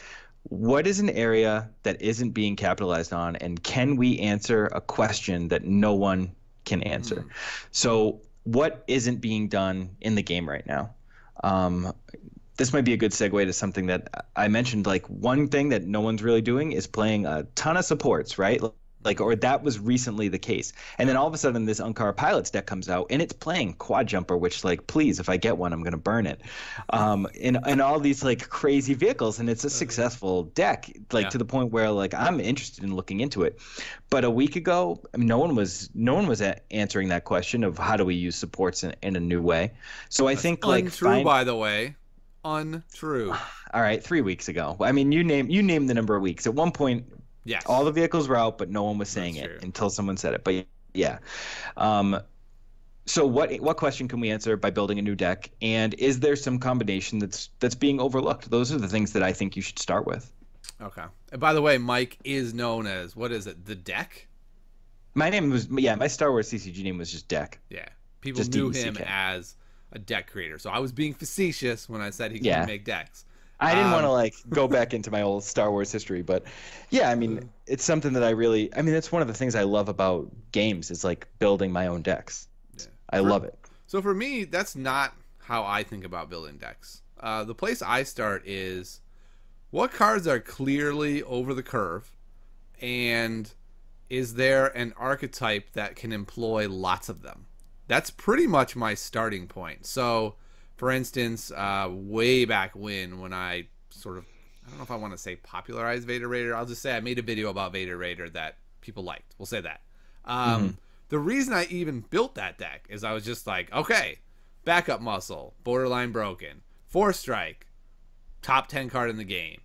What is an area that isn't being capitalized on, and can we answer a question that no one can answer? So what isn't being done in the game right now? This might be a good segue to something that I mentioned. Like, one thing that no one's really doing is playing a ton of supports, right? Or that was recently the case. And then all of a sudden this Ankara Pilots deck comes out and it's playing Quad Jumper, which, like, please, if I get one, I'm going to burn it. And all these like crazy vehicles, and it's a successful deck, to the point where like I'm interested in looking into it. But a week ago, I mean, no one was answering that question of how do we use supports in a new way. So I think untrue, by the way. Untrue. All right, 3 weeks ago. I mean, you name the number of weeks. At one point, Yes. all the vehicles were out, but no one was saying That's it true. until someone said it. But yeah. Um, so what question can we answer by building a new deck? And is there some combination that's being overlooked? Those are the things that I think you should start with. Okay. And by the way, Mike is known as, what is it? The Deck? My Star Wars CCG name was just Deck. Yeah. People Just knew him DECK. as a deck creator. So I was being facetious when I said he Yeah. could make decks. I didn't want to like go back into my old Star Wars history, but yeah, I mean, it's something that it's one of the things I love about games is like building my own decks. Yeah. I love it. So for me, that's not how I think about building decks. The place I start is what cards are clearly over the curve, and is there an archetype that can employ lots of them? That's pretty much my starting point. So, for instance, way back when I I don't know if I want to say popularized Vader Raider. I'll just say I made a video about Vader Raider that people liked. We'll say that. The reason I even built that deck is I was just like, okay, backup muscle, borderline broken, 4-strike, top 10 card in the game.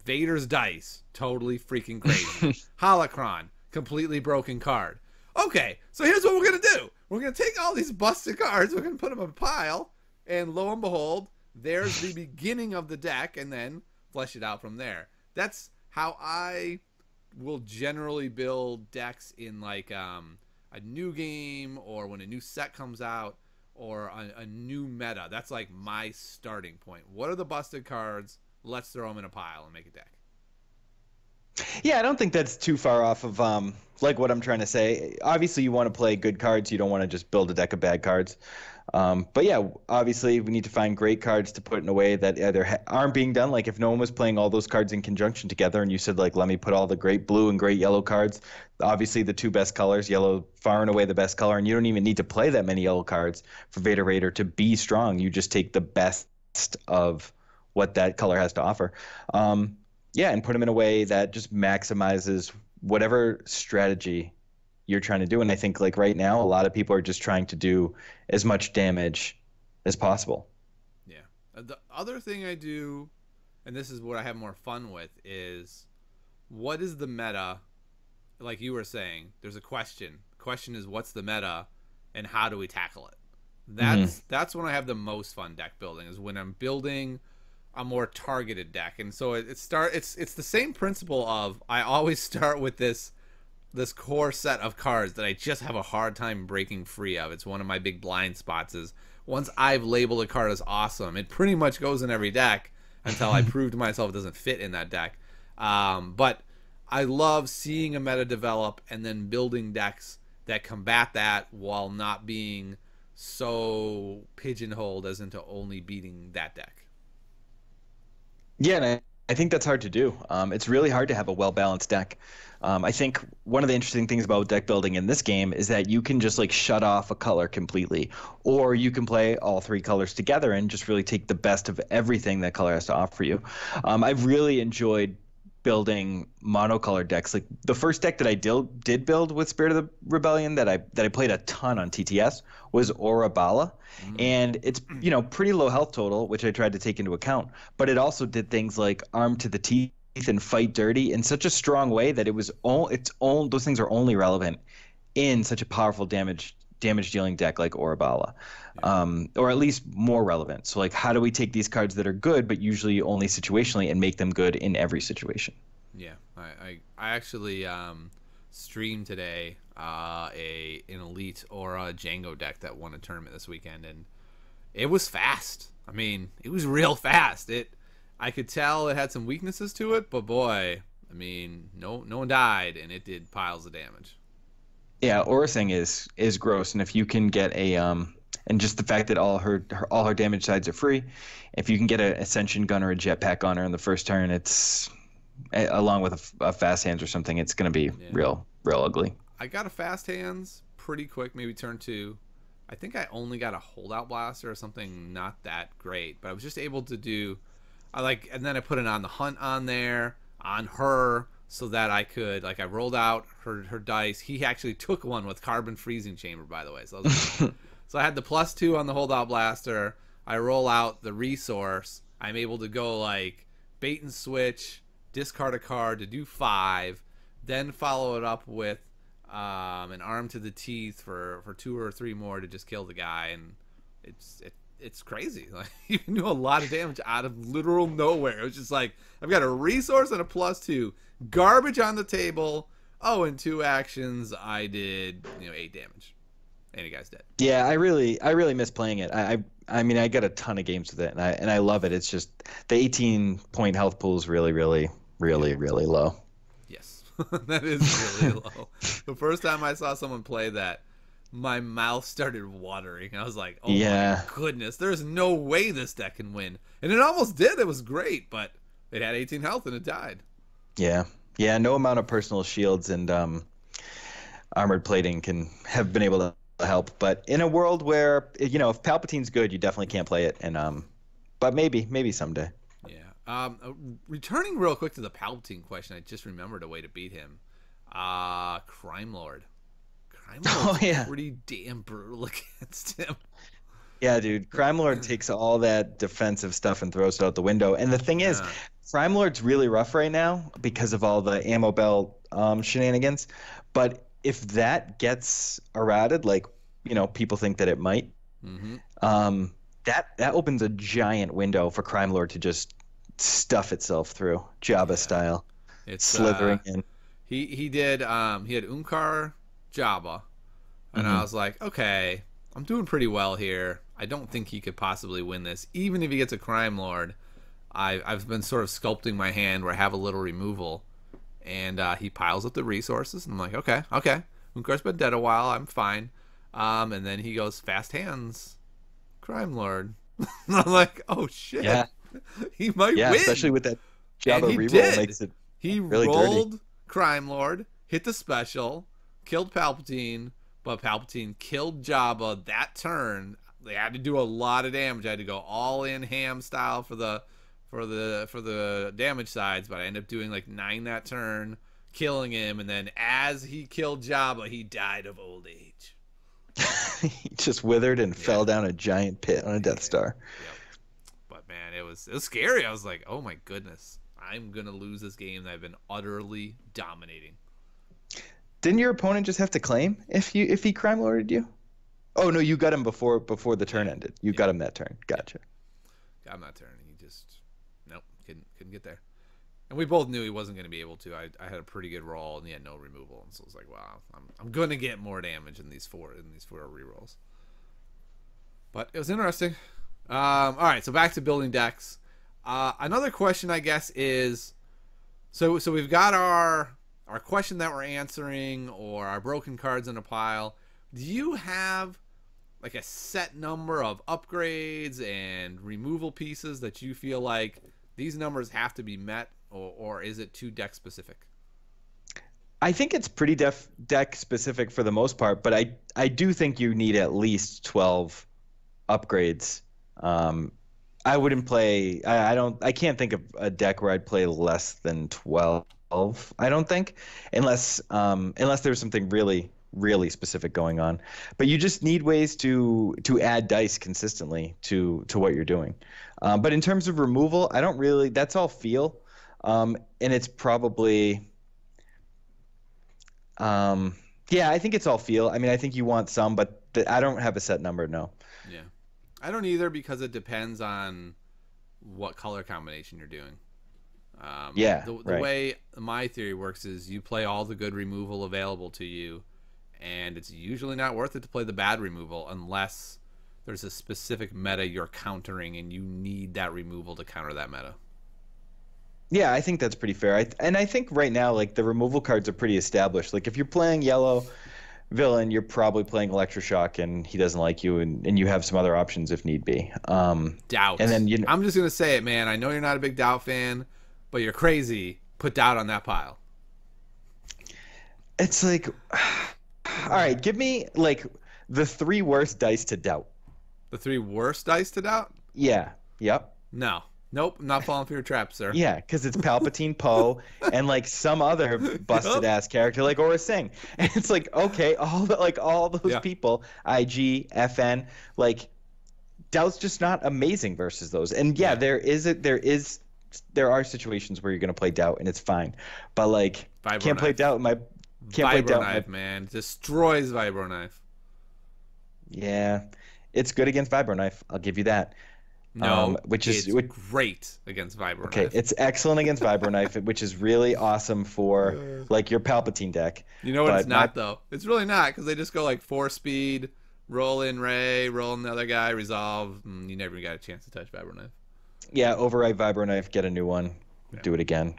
Vader's dice, totally freaking crazy. Holocron, completely broken card. Okay, so here's what we're going to do. We're going to take all these busted cards, we're going to put them in a pile, and lo and behold, there's the beginning of the deck, and then flesh it out from there. That's how I will generally build decks in like a new game, or when a new set comes out, or a new meta. That's like my starting point. What are the busted cards? Let's throw them in a pile and make a deck. Yeah, I don't think that's too far off of like what I'm trying to say. Obviously, you want to play good cards. You don't want to just build a deck of bad cards. But yeah, obviously, we need to find great cards to put in a way that either aren't being done. Like if no one was playing all those cards in conjunction together, and you said like, let me put all the great blue and great yellow cards. Obviously, the two best colors, yellow far and away the best color, and you don't even need to play that many yellow cards for Vader Raider to be strong. You just take the best of what that color has to offer. Yeah, and put them in a way that just maximizes whatever strategy you're trying to do. And I think like right now, a lot of people are just trying to do as much damage as possible. Yeah. The other thing I do, and this is what I have more fun with, is what is the meta? Like you were saying, there's a question. The question is what's the meta, and how do we tackle it? That's when I have the most fun deck building, is when I'm building a more targeted deck. And so it's the same principle of I always start with this core set of cards that I just have a hard time breaking free of. It's one of my big blind spots, is once I've labeled a card as awesome, it pretty much goes in every deck until I prove to myself it doesn't fit in that deck. But I love seeing a meta develop and then building decks that combat that while not being so pigeonholed as into only beating that deck. Yeah, and I think that's hard to do. It's really hard to have a well-balanced deck. I think one of the interesting things about deck building in this game is that you can just like shut off a color completely, or you can play all three colors together and just really take the best of everything that color has to offer you. I've really enjoyed building monocolored decks. Like the first deck that I did build with Spirit of the Rebellion that I played a ton on TTS was Orabala. And it's pretty low health total, which I tried to take into account, but it also did things like Arm to the Teeth and Fight Dirty in such a strong way that those things are only relevant in such a powerful damage dealing deck like Orabala. Or at least more relevant. So like, how do we take these cards that are good but usually only situationally and make them good in every situation? Yeah, I actually streamed today an Elite or a Django deck that won a tournament this weekend, and it was fast. I mean, it was real fast. I could tell it had some weaknesses to it, but boy, I mean, no one died, and it did piles of damage. Yeah, Orasing is gross, and if you can get a and just the fact that all her damage sides are free, if you can get an Ascension gun or a Jetpack on her in the first turn, it's along with a fast hands or something, it's going to be real ugly. I got a fast hands pretty quick, maybe turn 2. I think I only got a holdout blaster or something not that great, but I was just able to do and then I put it on the hunt on there on her so that I could I rolled out her dice. He actually took one with carbon freezing chamber, by the way. So so I had the +2 on the holdout blaster. I roll out the resource, I'm able to go like bait and switch, discard a card to do 5, then follow it up with an arm to the teeth for 2 or 3 more to just kill the guy, and it's crazy. Like, you can do a lot of damage out of literal nowhere. It was just like, I've got a resource and a +2, garbage on the table. Oh, in 2 actions, I did 8 damage, and the guy's dead. Yeah, I really miss playing it. I mean, I got a ton of games with it, and I love it. It's just the 18-point health pool is really low. Yes, that is really low. The first time I saw someone play that, my mouth started watering. I was like, oh my goodness, there's no way this deck can win. And it almost did. It was great, but it had 18 health and it died. Yeah. No amount of personal shields and armored plating can have been able to help. But in a world where, if Palpatine's good, you definitely can't play it. And but maybe someday. Yeah. Returning real quick to the Palpatine question, I just remembered a way to beat him. Crime Lord. Oh, yeah. Pretty damn brutal against him. Yeah, dude. Crime Lord takes all that defensive stuff and throws it out the window. And the thing is, Crime Lord's really rough right now because of all the ammo belt shenanigans. But if that gets errated, like, people think that it might, that opens a giant window for Crime Lord to just stuff itself through, Jabba style. It's slithering in. He did. He had Unkar Jabba, and I was like, okay, I'm doing pretty well here. I don't think he could possibly win this, even if he gets a Crime Lord. I've been sort of sculpting my hand where I have a little removal, and he piles up the resources, and I'm like, okay, Unkar's been dead a while, I'm fine. And then he goes fast hands, Crime Lord. I'm like, oh shit, yeah. He might win, especially with that Jabba reroll. Makes it really rolled dirty. Crime Lord, hit the special, killed Palpatine, but Palpatine killed Jabba that turn. They had to do a lot of damage. I had to go all in ham style for the damage sides, but I ended up doing like 9 that turn, killing him, and then as he killed Jabba, he died of old age. He just withered and fell down a giant pit on a Death Star. Yep. But man, it was scary. I was like, oh my goodness, I'm gonna lose this game that I've been utterly dominating. Didn't your opponent just have to claim if he crime lorded you? Oh no, you got him before the turn ended. You got him that turn. Gotcha. Got him that turn. He just couldn't get there. And we both knew he wasn't going to be able to. I had a pretty good roll, and he had no removal, and so I was like, wow, I'm going to get more damage in these four rerolls. But it was interesting. All right, so back to building decks. Another question, I guess, is so we've got our question that we're answering, or our broken cards in a pile. Do you have like a set number of upgrades and removal pieces that you feel like these numbers have to be met, or is it too deck specific? I think it's pretty deck specific for the most part, but I do think you need at least 12 upgrades. I wouldn't play. I can't think of a deck where I'd play less than 12. I don't think, unless there's something really specific going on. But you just need ways to add dice consistently to what you're doing. But in terms of removal, I don't really. That's all feel, and it's probably. Yeah, I think it's all feel. I mean, I think you want some, but I don't have a set number. No. Yeah, I don't either, because it depends on what color combination you're doing. The way my theory works is you play all the good removal available to you, and it's usually not worth it to play the bad removal unless there's a specific meta you're countering and you need that removal to counter that meta. Yeah, I think that's pretty fair. I think right now, like, the removal cards are pretty established. Like, if you're playing yellow villain, you're probably playing Electroshock, and he doesn't like you, and you have some other options if need be. Doubt. And then I'm just gonna say it, man. I know you're not a big Doubt fan, but you're crazy. Put Doubt on that pile. It's like, all right, give me like the 3 worst dice to Doubt. The 3 worst dice to Doubt? Yeah. Yep. No. Nope, I'm not falling for your trap, sir. Yeah, because it's Palpatine, Poe, and like some other busted ass character like Aura Singh. And it's like, okay, all those people, IG, FN, like, Dow's just not amazing versus those. And yeah, Yeah. there are situations where you're going to play Dow and it's fine, but like Vibro can't play knife. Dow in my can't play Vibro Dow in my knife, man. Destroys vibro knife. yeah. It's good against Vibro Knife. I'll give you that. No, Which is it's great against vibro okay. knife. It's excellent against Vibro Knife, which is really awesome for like your Palpatine deck. You know what? It's But my not though. It's really not because they just go like 4 speed, roll in Ray, roll in the other guy, resolve. You never got a chance to touch vibro knife. yeah, override Vibro Knife, get a new one, Yeah. do it again.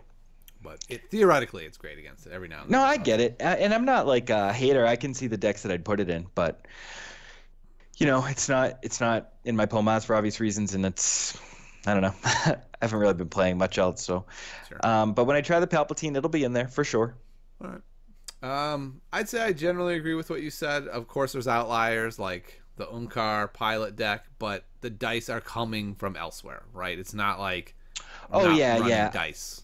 But theoretically, it's great against it every now and No, then. I get it, and I'm not like a hater. I can see the decks that I'd put it in, but it's not in my Pomas for obvious reasons, and I don't know. I haven't really been playing much else, so. Sure. But when I try the Palpatine, it'll be in there for sure. All right. I'd say I generally agree with what you said. Of course, there's outliers like the Unkar pilot deck, but the dice are coming from elsewhere, right? It's not like Oh not yeah, running yeah. dice.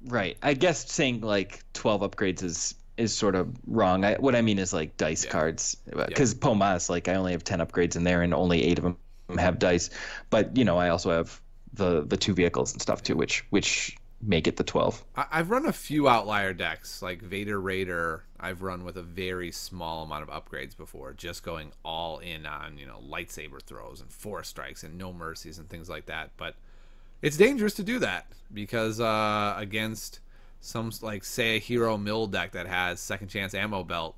Right. I guess saying like 12 upgrades is sort of wrong. What I mean is like dice Yeah. cards, because Pomas, like I only have 10 upgrades in there and only 8 of them have dice. But I also have the 2 vehicles and stuff too, which make it the 12. I've run a few outlier decks like Vader Raider. I've run with a very small amount of upgrades before, just going all in on lightsaber throws and force strikes and no mercies and things like that. But it's dangerous to do that because against some like say a hero mill deck that has second chance ammo belt,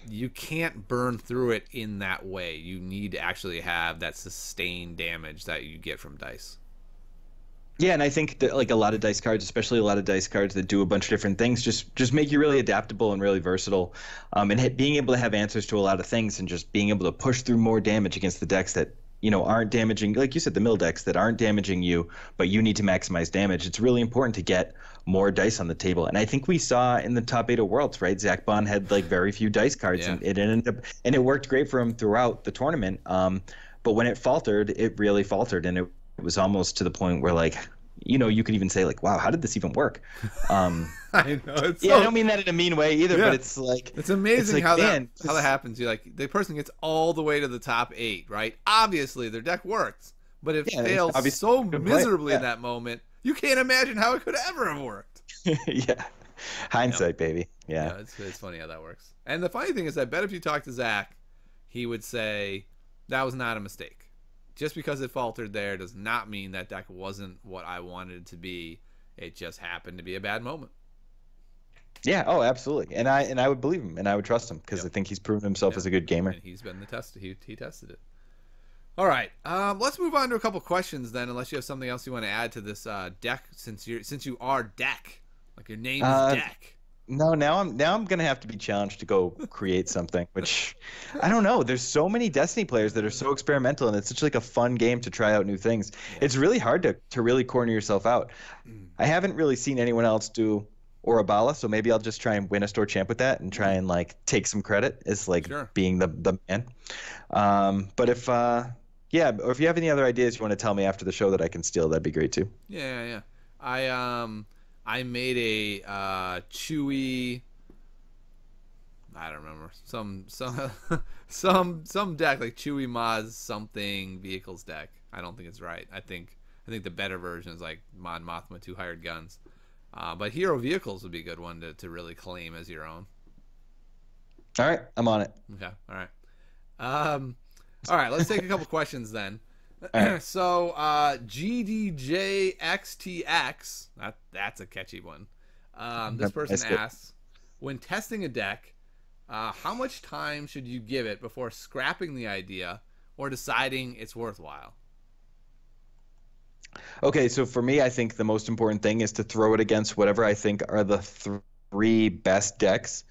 you can't burn through it in that way. You need to actually have that sustained damage that you get from dice. Yeah, and I think that like a lot of dice cards, especially a lot of dice cards that do a bunch of different things, just make you really adaptable and really versatile, and being able to have answers to a lot of things and just being able to push through more damage against the decks that aren't damaging, like you said, the mill decks that aren't damaging you, but you need to maximize damage. It's really important to get more dice on the table, and I think we saw in the top 8 of Worlds, right? Zach Bond had like very few dice cards, Yeah. and it ended up, and it worked great for him throughout the tournament. But when it faltered, it really faltered, and it was almost to the point where like you could even say like, wow, how did this even work? I know. It's I don't mean that in a mean way either, Yeah. but it's like It's amazing like, how man, that happens. You like the person gets all the way to the top 8, right? Obviously, their deck works, but it Yeah, fails obviously so good play. miserably in Yeah. that moment. You can't imagine how it could ever have worked. yeah, hindsight, baby. Yeah. It's funny how that works. And the funny thing is, I bet if you talk to Zach, he would say that was not a mistake. Just because it faltered there does not mean that deck wasn't what I wanted it to be. It just happened to be a bad moment. Yeah. Oh, absolutely. And I would believe him and I would trust him because Yep. I think he's proven himself as a good gamer. And he's been the test. He tested it. All right. Let's move on to a couple questions then, unless you have something else you want to add to this deck, since you are deck, like your name is deck. No, now I'm gonna have to be challenged to go create something, which I don't know. There's so many Destiny players that are so experimental, and it's such like a fun game to try out new things. Yeah. It's really hard to really corner yourself out. I haven't really seen anyone else do Orabala, so maybe I'll just try and win a store champ with that and try and like take some credit as like Sure. being the man. But if or if you have any other ideas you want to tell me after the show that I can steal, that'd be great too. Yeah. I made a Chewy. I don't remember some some deck like Chewy Maz something vehicles deck. I don't think it's right. I think the better version is like Mon Mothma 2 hired guns. But hero vehicles would be a good one to really claim as your own. All right, I'm on it. Okay. All right. All right. Let's take a couple questions then. Right. So GDJXTX, that's a catchy one. This person asks, when testing a deck, how much time should you give it before scrapping the idea or deciding it's worthwhile? Okay, so for me, I think the most important thing is to throw it against whatever I think are the 3 best decks,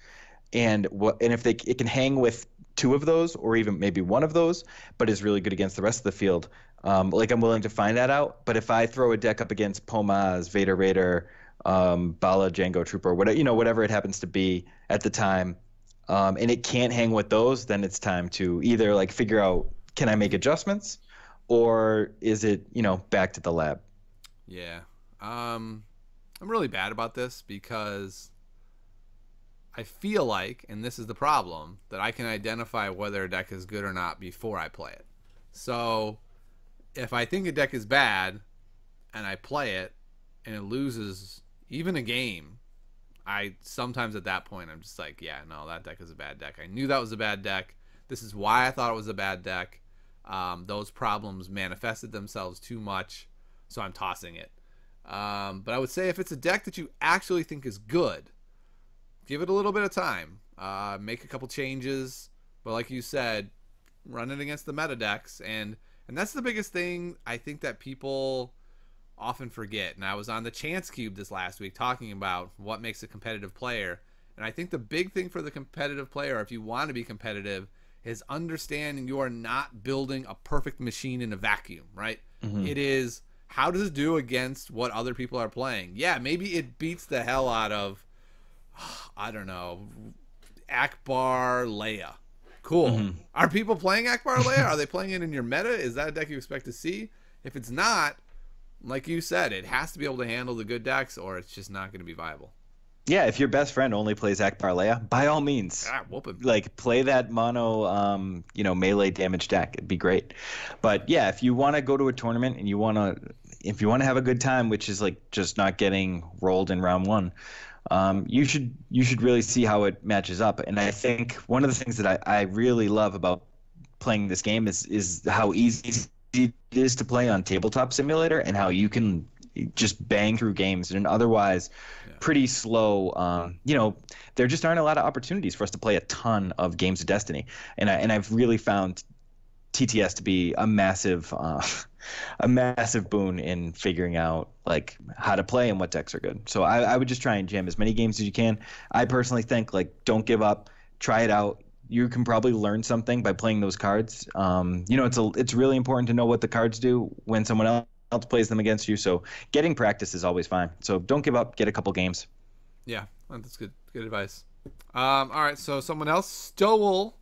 and if it can hang with 2 of those or even maybe 1 of those, but is really good against the rest of the field. Like I'm willing to find that out. But if I throw a deck up against Pomaz, Vader Raider, Bala Django Trooper, whatever it happens to be at the time, and it can't hang with those, then it's time to either like figure out, can I make adjustments, or is it back to the lab? Yeah. I'm really bad about this because I feel like, and this is the problem, that I can identify whether a deck is good or not before I play it. So if I think a deck is bad and I play it and it loses even a game, I sometimes at that point I'm just like, yeah, no, that deck is a bad deck. I knew that was a bad deck. This is why I thought it was a bad deck. Those problems manifested themselves too much, so I'm tossing it. But I would say if it's a deck that you actually think is good, give it a little bit of time. Make a couple changes, but like you said, run it against the meta decks, and that's the biggest thing I think that people often forget. And I was on the Chance Cube this last week talking about what makes a competitive player, and I think the big thing for the competitive player, if you want to be competitive, is understanding you are not building a perfect machine in a vacuum, right? Mm-hmm. It is, how does it do against what other people are playing? Yeah, maybe it beats the hell out of, I don't know, Akbar Leia. Cool. Mm-hmm. Are people playing Akbar Leia? Are they playing it in your meta? Is that a deck you expect to see? If it's not, like you said, it has to be able to handle the good decks, or it's just not going to be viable. Yeah, if your best friend only plays Akbar Leia, by all means, whoop him. Like play that mono, melee damage deck. It'd be great. But yeah, if you want to go to a tournament and if you want to have a good time, which is like just not getting rolled in round one, you should really see how it matches up. And I think one of the things that I really love about playing this game is how easy it is to play on Tabletop Simulator, and how you can just bang through games in an otherwise pretty slow. There just aren't a lot of opportunities for us to play a ton of games of Destiny, and I've really found TTS to be a massive boon in figuring out like how to play and what decks are good. So I would just try and jam as many games as you can. I personally think, like, don't give up, try it out. You can probably learn something by playing those cards. It's really important to know what the cards do when someone else plays them against you. So getting practice is always fine. So don't give up. Get a couple games. Yeah, that's good advice. All right, so someone else, Stowell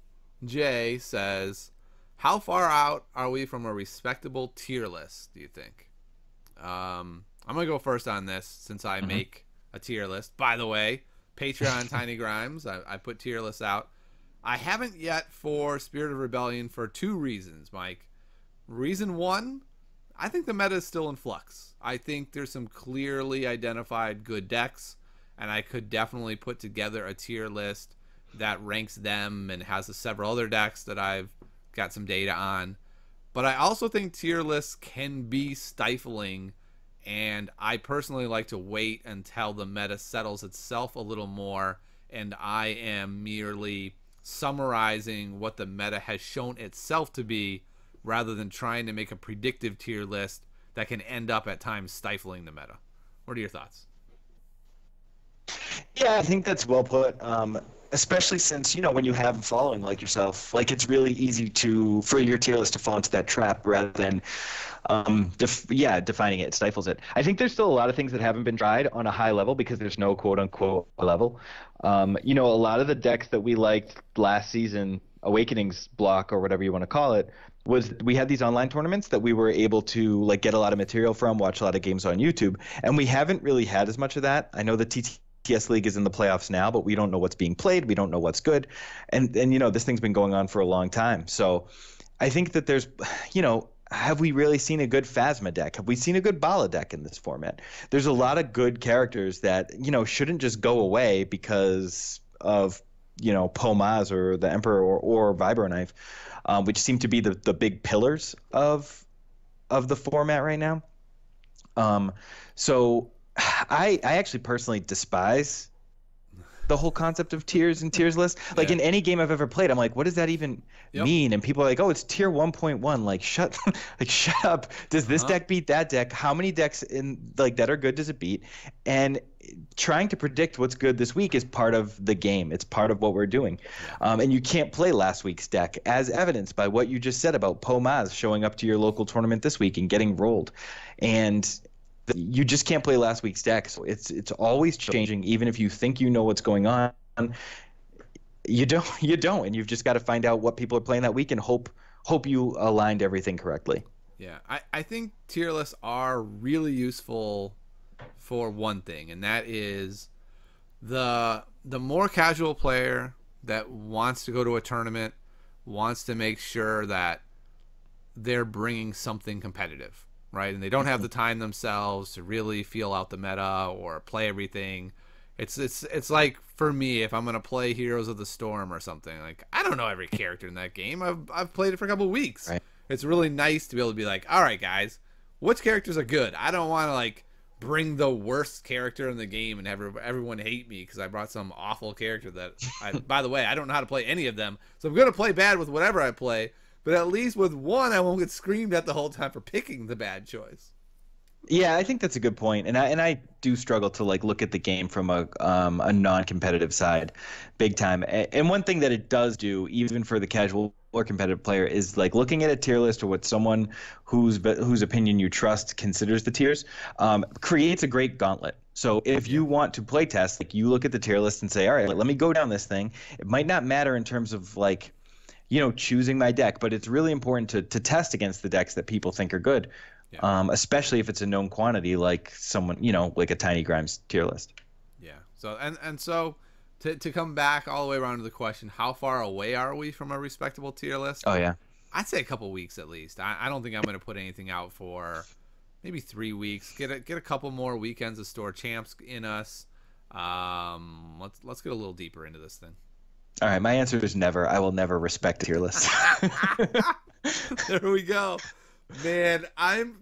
J, says, how far out are we from a respectable tier list, do you think? I'm going to go first on this since I make a tier list. By the way, Patreon Tiny Grimes, I put tier lists out. I haven't yet for Spirit of Rebellion for two reasons, Mike. Reason one, I think the meta is still in flux. I think there's some clearly identified good decks, and I could definitely put together a tier list that ranks them and has several other decks that I've got some data on. But I also think tier lists can be stifling, and I personally like to wait until the meta settles itself a little more and I am merely summarizing what the meta has shown itself to be, rather than trying to make a predictive tier list that can end up at times stifling the meta. What are your thoughts? Yeah, I think that's well put. Especially since, when you have a following like yourself, like, it's really easy for your tier list to fall into that trap rather than defining it. It stifles it. I think there's still a lot of things that haven't been tried on a high level because there's no quote unquote level. A lot of the decks that we liked last season, Awakenings block or whatever you want to call it, was we had these online tournaments that we were able to like get a lot of material from, watch a lot of games on YouTube, and we haven't really had as much of that. I know the TTS League is in the playoffs now, but we don't know what's being played. We don't know what's good. And this thing's been going on for a long time. So I think that there's, have we really seen a good Phasma deck? Have we seen a good Bala deck in this format? There's a lot of good characters that, shouldn't just go away because of, Pomaz or the Emperor or Vibroknife, which seem to be the big pillars of the format right now. So I actually personally despise the whole concept of tiers and tiers lists. Like, in any game I've ever played, I'm like, what does that even mean? And people are like, oh, it's tier 1.1. Like, shut up. Does this deck beat that deck? How many decks that are good does it beat? And trying to predict what's good this week is part of the game. It's part of what we're doing. And you can't play last week's deck, as evidenced by what you just said about Pomaz showing up to your local tournament this week and getting rolled. And you just can't play last week's deck. So it's always changing. Even if you think you know what's going on, you don't, and you've just got to find out what people are playing that week and hope you aligned everything correctly. Yeah, I think tier lists are really useful for one thing, and that is the more casual player that wants to go to a tournament, wants to make sure that they're bringing something competitive, right? And they don't have the time themselves to really feel out the meta or play everything. It's like, for me, if I'm gonna play Heroes of the Storm or something, like, I don't know every character in that game. I've played it for a couple of weeks. Right. It's really nice to be able to be like, all right, guys, which characters are good? I don't want to like bring the worst character in the game and have everyone hate me because I brought some awful character that by the way, I don't know how to play any of them, so I'm gonna play bad with whatever I play. But at least with one, I won't get screamed at the whole time for picking the bad choice. Yeah, I think that's a good point, and I do struggle to like look at the game from a non-competitive side, big time. And one thing that it does do, even for the casual or competitive player, is like looking at a tier list or what someone whose opinion you trust considers the tiers, creates a great gauntlet. So if you want to play test, like you look at the tier list and say, all right, let me go down this thing. It might not matter in terms of like, choosing my deck, but it's really important to test against the decks that people think are good. Yeah. Especially if it's a known quantity, like someone, like a Tiny Grimes tier list. Yeah. So so to come back all the way around to the question, how far away are we from a respectable tier list? Oh yeah, I'd say a couple weeks at least. I don't think I'm going to put anything out for maybe 3 weeks. Get a couple more weekends of store champs in us. Let's get a little deeper into this thing. All right, my answer is never. I will never respect tier lists. There we go. Man, I'm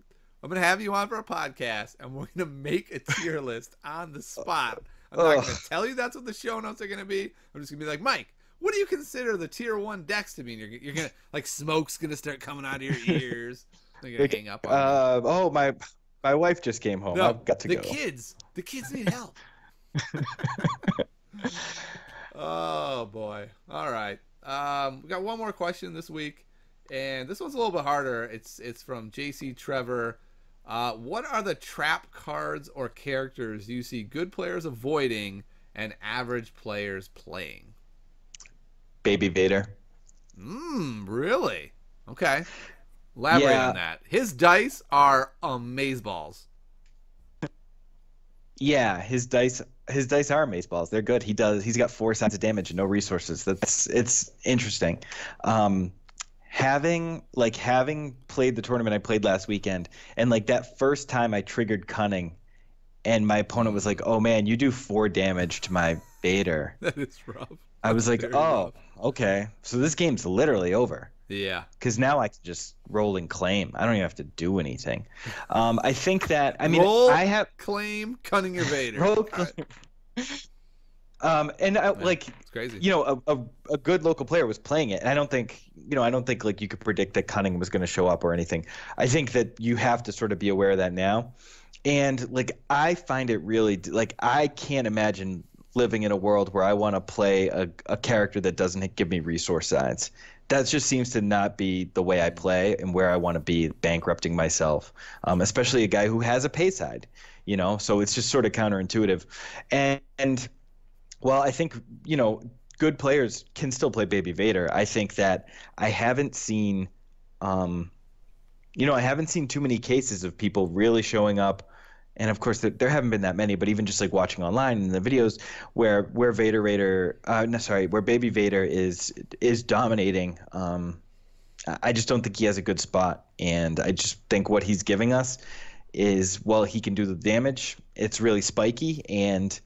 gonna have you on for a podcast, and we're gonna make a tier list on the spot. I'm not gonna tell you that's what the show notes are gonna be. I'm just gonna be like, Mike, what do you consider the tier 1 decks to be? And you're gonna like smoke's gonna start coming out of your ears. They're gonna hang up on me. My wife just came home. No, I've got to go. The kids need help. Oh boy! All right, we got one more question this week. And this one's a little bit harder. It's from JC Trevor. What are the trap cards or characters you see good players avoiding and average players playing? Baby Vader. Really? Okay. Elaborate on that. His dice are amazeballs. Yeah, his dice are amazeballs. They're good. He's got 4 sides of damage and no resources. It's interesting. Having played the tournament I played last weekend, and like that first time I triggered Cunning, and my opponent was like, "Oh man, you do 4 damage to my Vader." That is rough. I was like, "Oh, rough. Okay, so this game's literally over." Yeah. Because now I can just roll and claim. I don't even have to do anything. I think that I have claim Cunning your Vader. Roll claim. Like, it's crazy. A good local player was playing it, and I don't think like you could predict that Cunning was going to show up or anything. I think that you have to sort of be aware of that now, and like I find it really like I can't imagine living in a world where I want to play a character that doesn't give me resource sides. That just seems to not be the way I play and where I want to be, bankrupting myself, especially a guy who has a pay side, so it's just sort of counterintuitive. And well, I think, good players can still play Baby Vader. I think that I haven't seen, I haven't seen too many cases of people really showing up. And of course, there haven't been that many, but even just like watching online in the videos where Baby Vader is dominating. I just don't think he has a good spot, and I just think what he's giving us is, well, he can do the damage. It's really spiky, and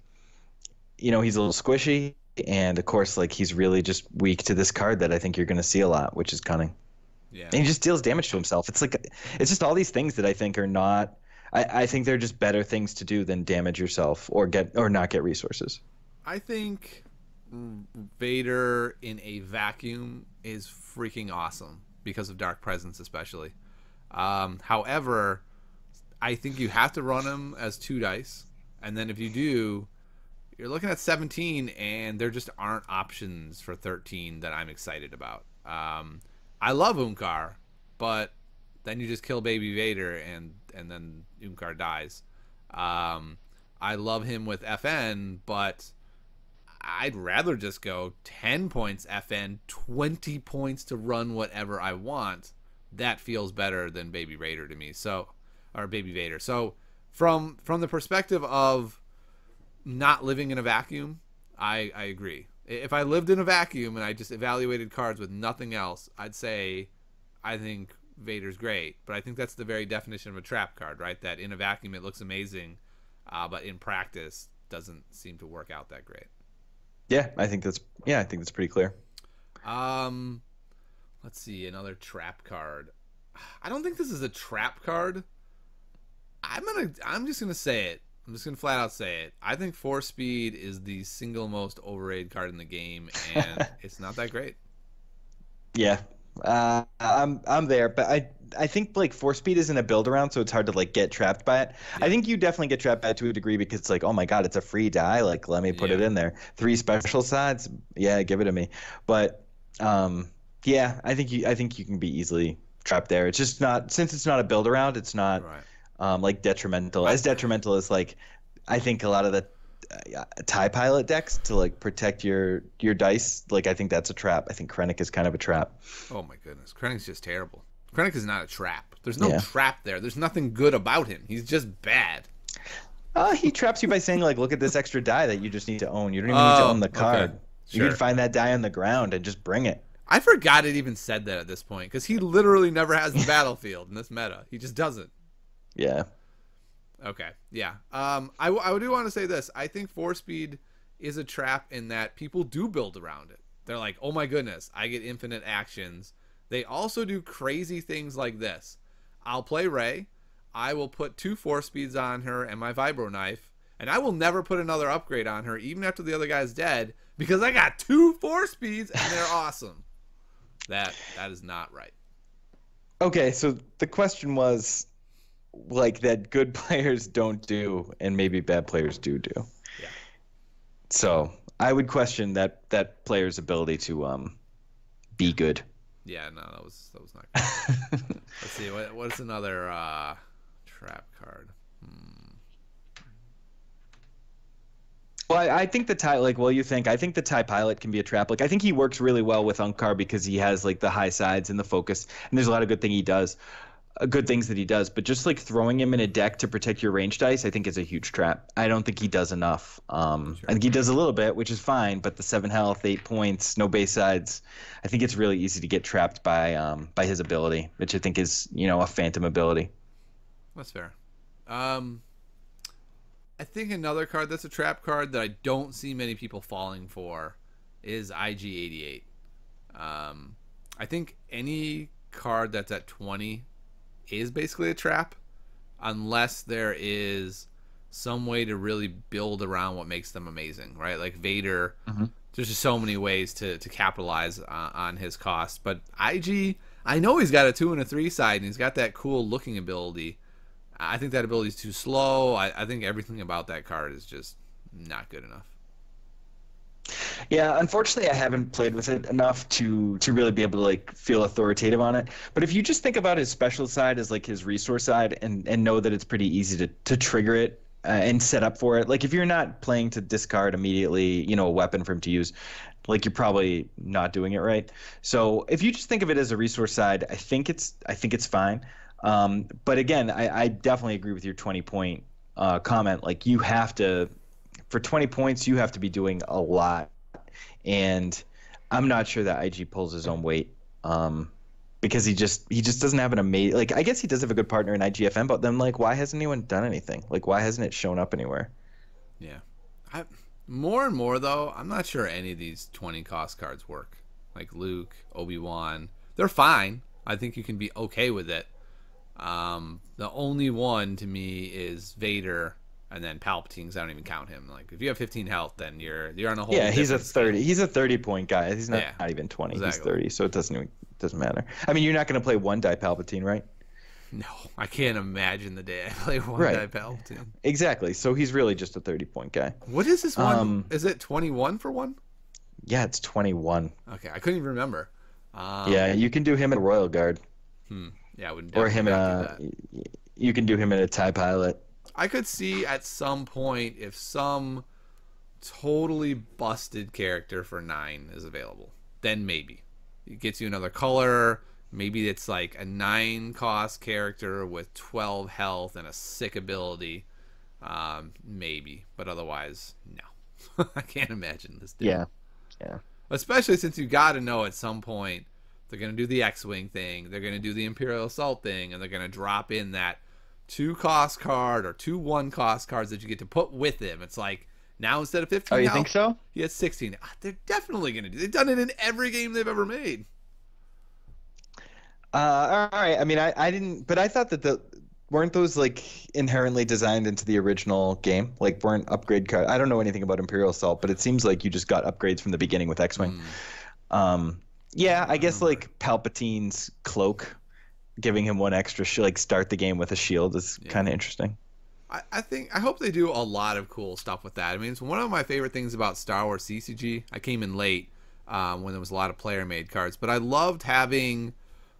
he's a little squishy, and of course, like he's really just weak to this card that I think you're going to see a lot, which is Cunning. Yeah, and he just deals damage to himself. It's just all these things that I think are not. I think they're just better things to do than damage yourself or not get resources. I think Vader in a vacuum is freaking awesome because of Dark Presence, especially. However, I think you have to run him as 2 dice, and then if you do, you're looking at 17, and there just aren't options for 13 that I'm excited about. I love Unkar, but then you just kill Baby Vader, and then Unkar dies. I love him with FN, but I'd rather just go 10 points FN, 20 points to run whatever I want. That feels better than Baby Vader to me. Baby Vader. So from the perspective of not living in a vacuum, I agree. If I lived in a vacuum and I just evaluated cards with nothing else, I'd say I think Vader's great, but I think that's the very definition of a trap card, right? That in a vacuum it looks amazing, but in practice doesn't seem to work out that great. Yeah, I think that's pretty clear. Let's see, another trap card. I don't think this is a trap card. I'm just gonna say it. I'm just gonna flat out say it. I think Force Speed is the single most overrated card in the game, and it's not that great. Yeah, I'm there, but I think like Force Speed isn't a build around, so it's hard to like get trapped by it. Yeah. I think you definitely get trapped by it to a degree because it's like, oh my god, it's a free die. Like, let me put it in there. 3 special sides, yeah, give it to me. But yeah, I think you can be easily trapped there. It's just not, since it's not a build around, it's not like detrimental. As detrimental as like I think a lot of the TIE pilot decks to like protect your dice. Like I think that's a trap. I think Krennic is kind of a trap. Oh my goodness, Krennic's just terrible. Krennic is not a trap. There's no trap there. There's nothing good about him. He's just bad. He traps you by saying like, look at this extra die that you just need to own. You don't even need to own the card. Okay. Sure. You can find that die on the ground and just bring it. I forgot it even said that at this point because he literally never has the battlefield in this meta. He just doesn't. Yeah. Okay. Yeah. I do want to say this. I think Force Speed is a trap in that people do build around it. They're like, oh my goodness, I get infinite actions. They also do crazy things like this. I'll play Rey. I will put 2 Force Speeds on her and my Vibro Knife, and I will never put another upgrade on her, even after the other guy's dead, because I got 2 Force Speeds and they're awesome. That is not right. Okay, so the question was like that good players don't do and maybe bad players do. Yeah. So I would question that player's ability to be good. Yeah, no, that was not good. Let's see, what's another trap card? Well, I think the TIE, like, well, I think the TIE pilot can be a trap. Like, I think he works really well with Unkar because he has like the high sides and the focus, and there's a lot of good things that he does. But just like throwing him in a deck to protect your range dice, I think is a huge trap. I don't think he does enough. Sure. I think he does a little bit, which is fine. But the 7 health, 8 points, no base sides, I think it's really easy to get trapped by his ability, which I think is a phantom ability. That's fair. I think another card that's a trap card that I don't see many people falling for is IG-88. I think any card that's at 20 is basically a trap unless there is some way to really build around what makes them amazing, right? Like Vader, there's just so many ways to capitalize on his cost. But IG, I know he's got a 2 and a 3 side, and he's got that cool looking ability. I think that ability is too slow. I think everything about that card is just not good enough. Yeah, unfortunately, I haven't played with it enough to really be able to like feel authoritative on it. But if you just think about his special side as like his resource side and know that it's pretty easy to trigger it and set up for it. Like if you're not playing to discard immediately, a weapon for him to use, like you're probably not doing it right. So if you just think of it as a resource side, I think it's fine. But again, I definitely agree with your 20-point comment. Like you have to, for 20 points, you have to be doing a lot. And I'm not sure that IG pulls his own weight because he just doesn't have an amazing, like I guess he does have a good partner in IGFM, but then like why hasn't anyone done anything? Like why hasn't it shown up anywhere? Yeah. More and more though, I'm not sure any of these 20 cost cards work. Like Luke, Obi-Wan, they're fine. I think you can be okay with it. The only one to me is Vader, and then Palpatine, 'cause I don't even count him. Like if you have 15 health, then you're on a whole. Yeah, he's a 30. He's a 30-point guy. He's not even 20. Exactly. He's 30, so it doesn't matter. I mean, you're not going to play one die Palpatine, right? No, I can't imagine the day I play one die Palpatine. Exactly. So he's really just a 30-point guy. What is this one? Is it 21 for one? Yeah, it's 21. Okay, I couldn't even remember. Yeah, you can do him in a Royal Guard. Yeah, I wouldn't. Or him in you can do him in a TIE pilot. I could see at some point if some totally busted character for 9 is available, then maybe it gets you another color. Maybe it's like a 9 cost character with 12 health and a sick ability. Maybe, but otherwise, no. I can't imagine this dude. Yeah. Especially since you got to know at some point They're going to do the X-Wing thing. They're going to do the Imperial Assault thing. And they're going to drop in that 2-cost card or 2 1-cost cards that you get to put with him. It's like, now instead of 15, oh, you think so? He has 16. They're definitely going to do. They've done it in every game they've ever made. All right. I mean, I didn't, but I thought that weren't those like inherently designed into the original game? Like, weren't upgrade cards? I don't know anything about Imperial Assault, but it seems like you just got upgrades from the beginning with X-Wing. Yeah, I guess like Palpatine's cloak, giving him one extra, like start the game with a shield is kind of interesting. I hope they do a lot of cool stuff with that. I mean, it's one of my favorite things about Star Wars CCG. I came in late when there was a lot of player-made cards, but I loved having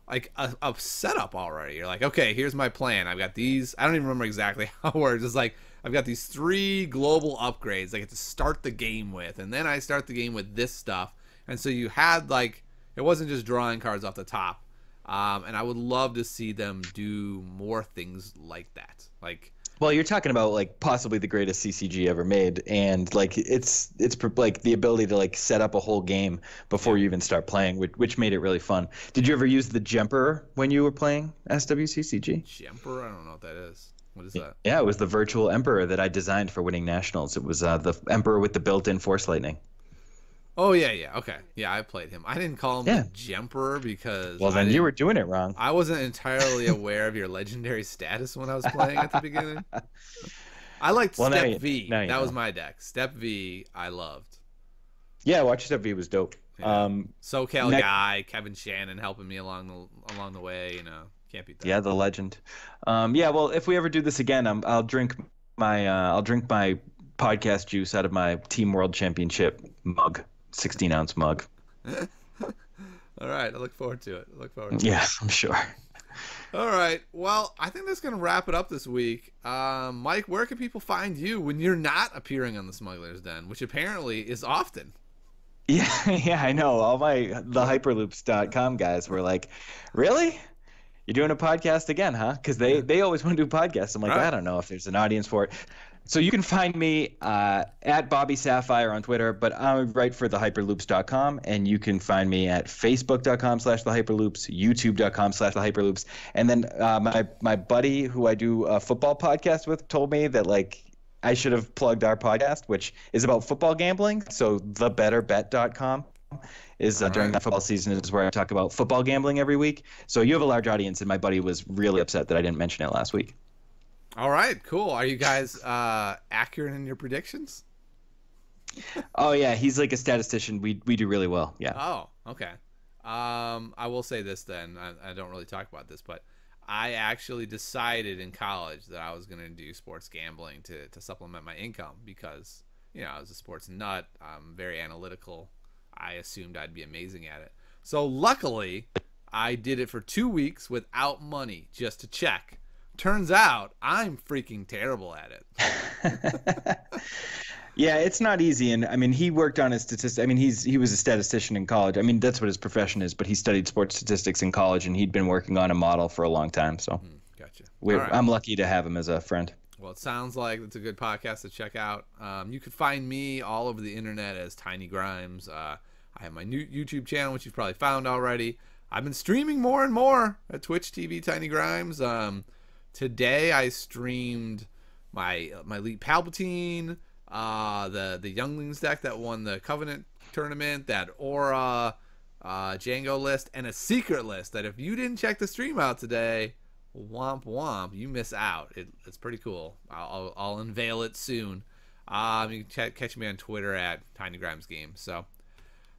like a setup already. You're like, okay, here's my plan. I've got these. I don't even remember exactly how it works. It's like I've got these 3 global upgrades I get to start the game with, and then I start the game with this stuff. And so you had like, it wasn't just drawing cards off the top. And I would love to see them do more things like that. Like, well, you're talking about like possibly the greatest CCG ever made, and like it's like the ability to like set up a whole game before you even start playing, which made it really fun. Did you ever use the Jemperor when you were playing SWCCG? Jemperor? I don't know what that is. What is that? Yeah, it was the virtual Emperor that I designed for winning nationals. It was the Emperor with the built-in Force Lightning. Oh, yeah. Okay. Yeah, I played him. I didn't call him the Jemperor because... Well, then you were doing it wrong. I wasn't entirely aware of your legendary status when I was playing at the beginning. I liked Step V. That was my deck. Step V, I loved. Yeah, Watch Step V was dope. Yeah. SoCal guy, Kevin Shannon helping me along the way. You know, can't beat that. Yeah, the legend. Yeah, well, if we ever do this again, I'll drink my podcast juice out of my Team World Championship mug. 16-ounce mug. All right, I look forward to it. Yeah, I'm sure. All right, well, I think that's going to wrap it up this week. Mike, where can people find you when you're not appearing on the Smugglers Den, which apparently is often? Yeah, I know. All the hyperloops.com guys were like, really? You're doing a podcast again, huh? Because they always want to do podcasts. I'm like, I don't know if there's an audience for it. So you can find me at Bobby Sapphire on Twitter, but I write for thehyperloops.com, and you can find me at facebook.com/thehyperloops, youtube.com/thehyperloops. And then my buddy who I do a football podcast with told me that like I should have plugged our podcast, which is about football gambling. So thebetterbet.com is during the football season is where I talk about football gambling every week. So you have a large audience, and my buddy was really upset that I didn't mention it last week. All right, cool. Are you guys accurate in your predictions? Oh yeah, he's like a statistician. We do really well. Yeah. Oh, okay. I will say this then. I don't really talk about this, but I actually decided in college that I was going to do sports gambling to supplement my income because, you know, I was a sports nut. I'm very analytical. I assumed I'd be amazing at it. So luckily, I did it for 2 weeks without money just to check. Turns out I'm freaking terrible at it. Yeah, it's not easy. And I mean, he worked on his statistics. I mean, he was a statistician in college. I mean, that's what his profession is, but he studied sports statistics in college, and he'd been working on a model for a long time. So gotcha. Right. I'm lucky to have him as a friend. Well, it sounds like it's a good podcast to check out. You can find me all over the internet as Tiny Grimes. I have my new YouTube channel, which you've probably found already. I've been streaming more and more at Twitch TV Tiny Grimes. Today I streamed my EPalpatine, the Younglings deck that won the Covenant tournament, that Aura Django list, and a secret list that if you didn't check the stream out today, womp womp, you miss out. It's pretty cool. I'll unveil it soon. You can catch me on Twitter at Tiny Grimes Game. So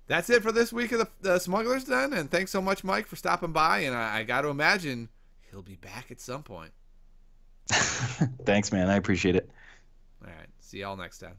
that's it for this week of the Smugglers Den, and thanks so much, Mike, for stopping by. And I got to imagine he'll be back at some point. Thanks, man. I appreciate it. All right. See y'all next time.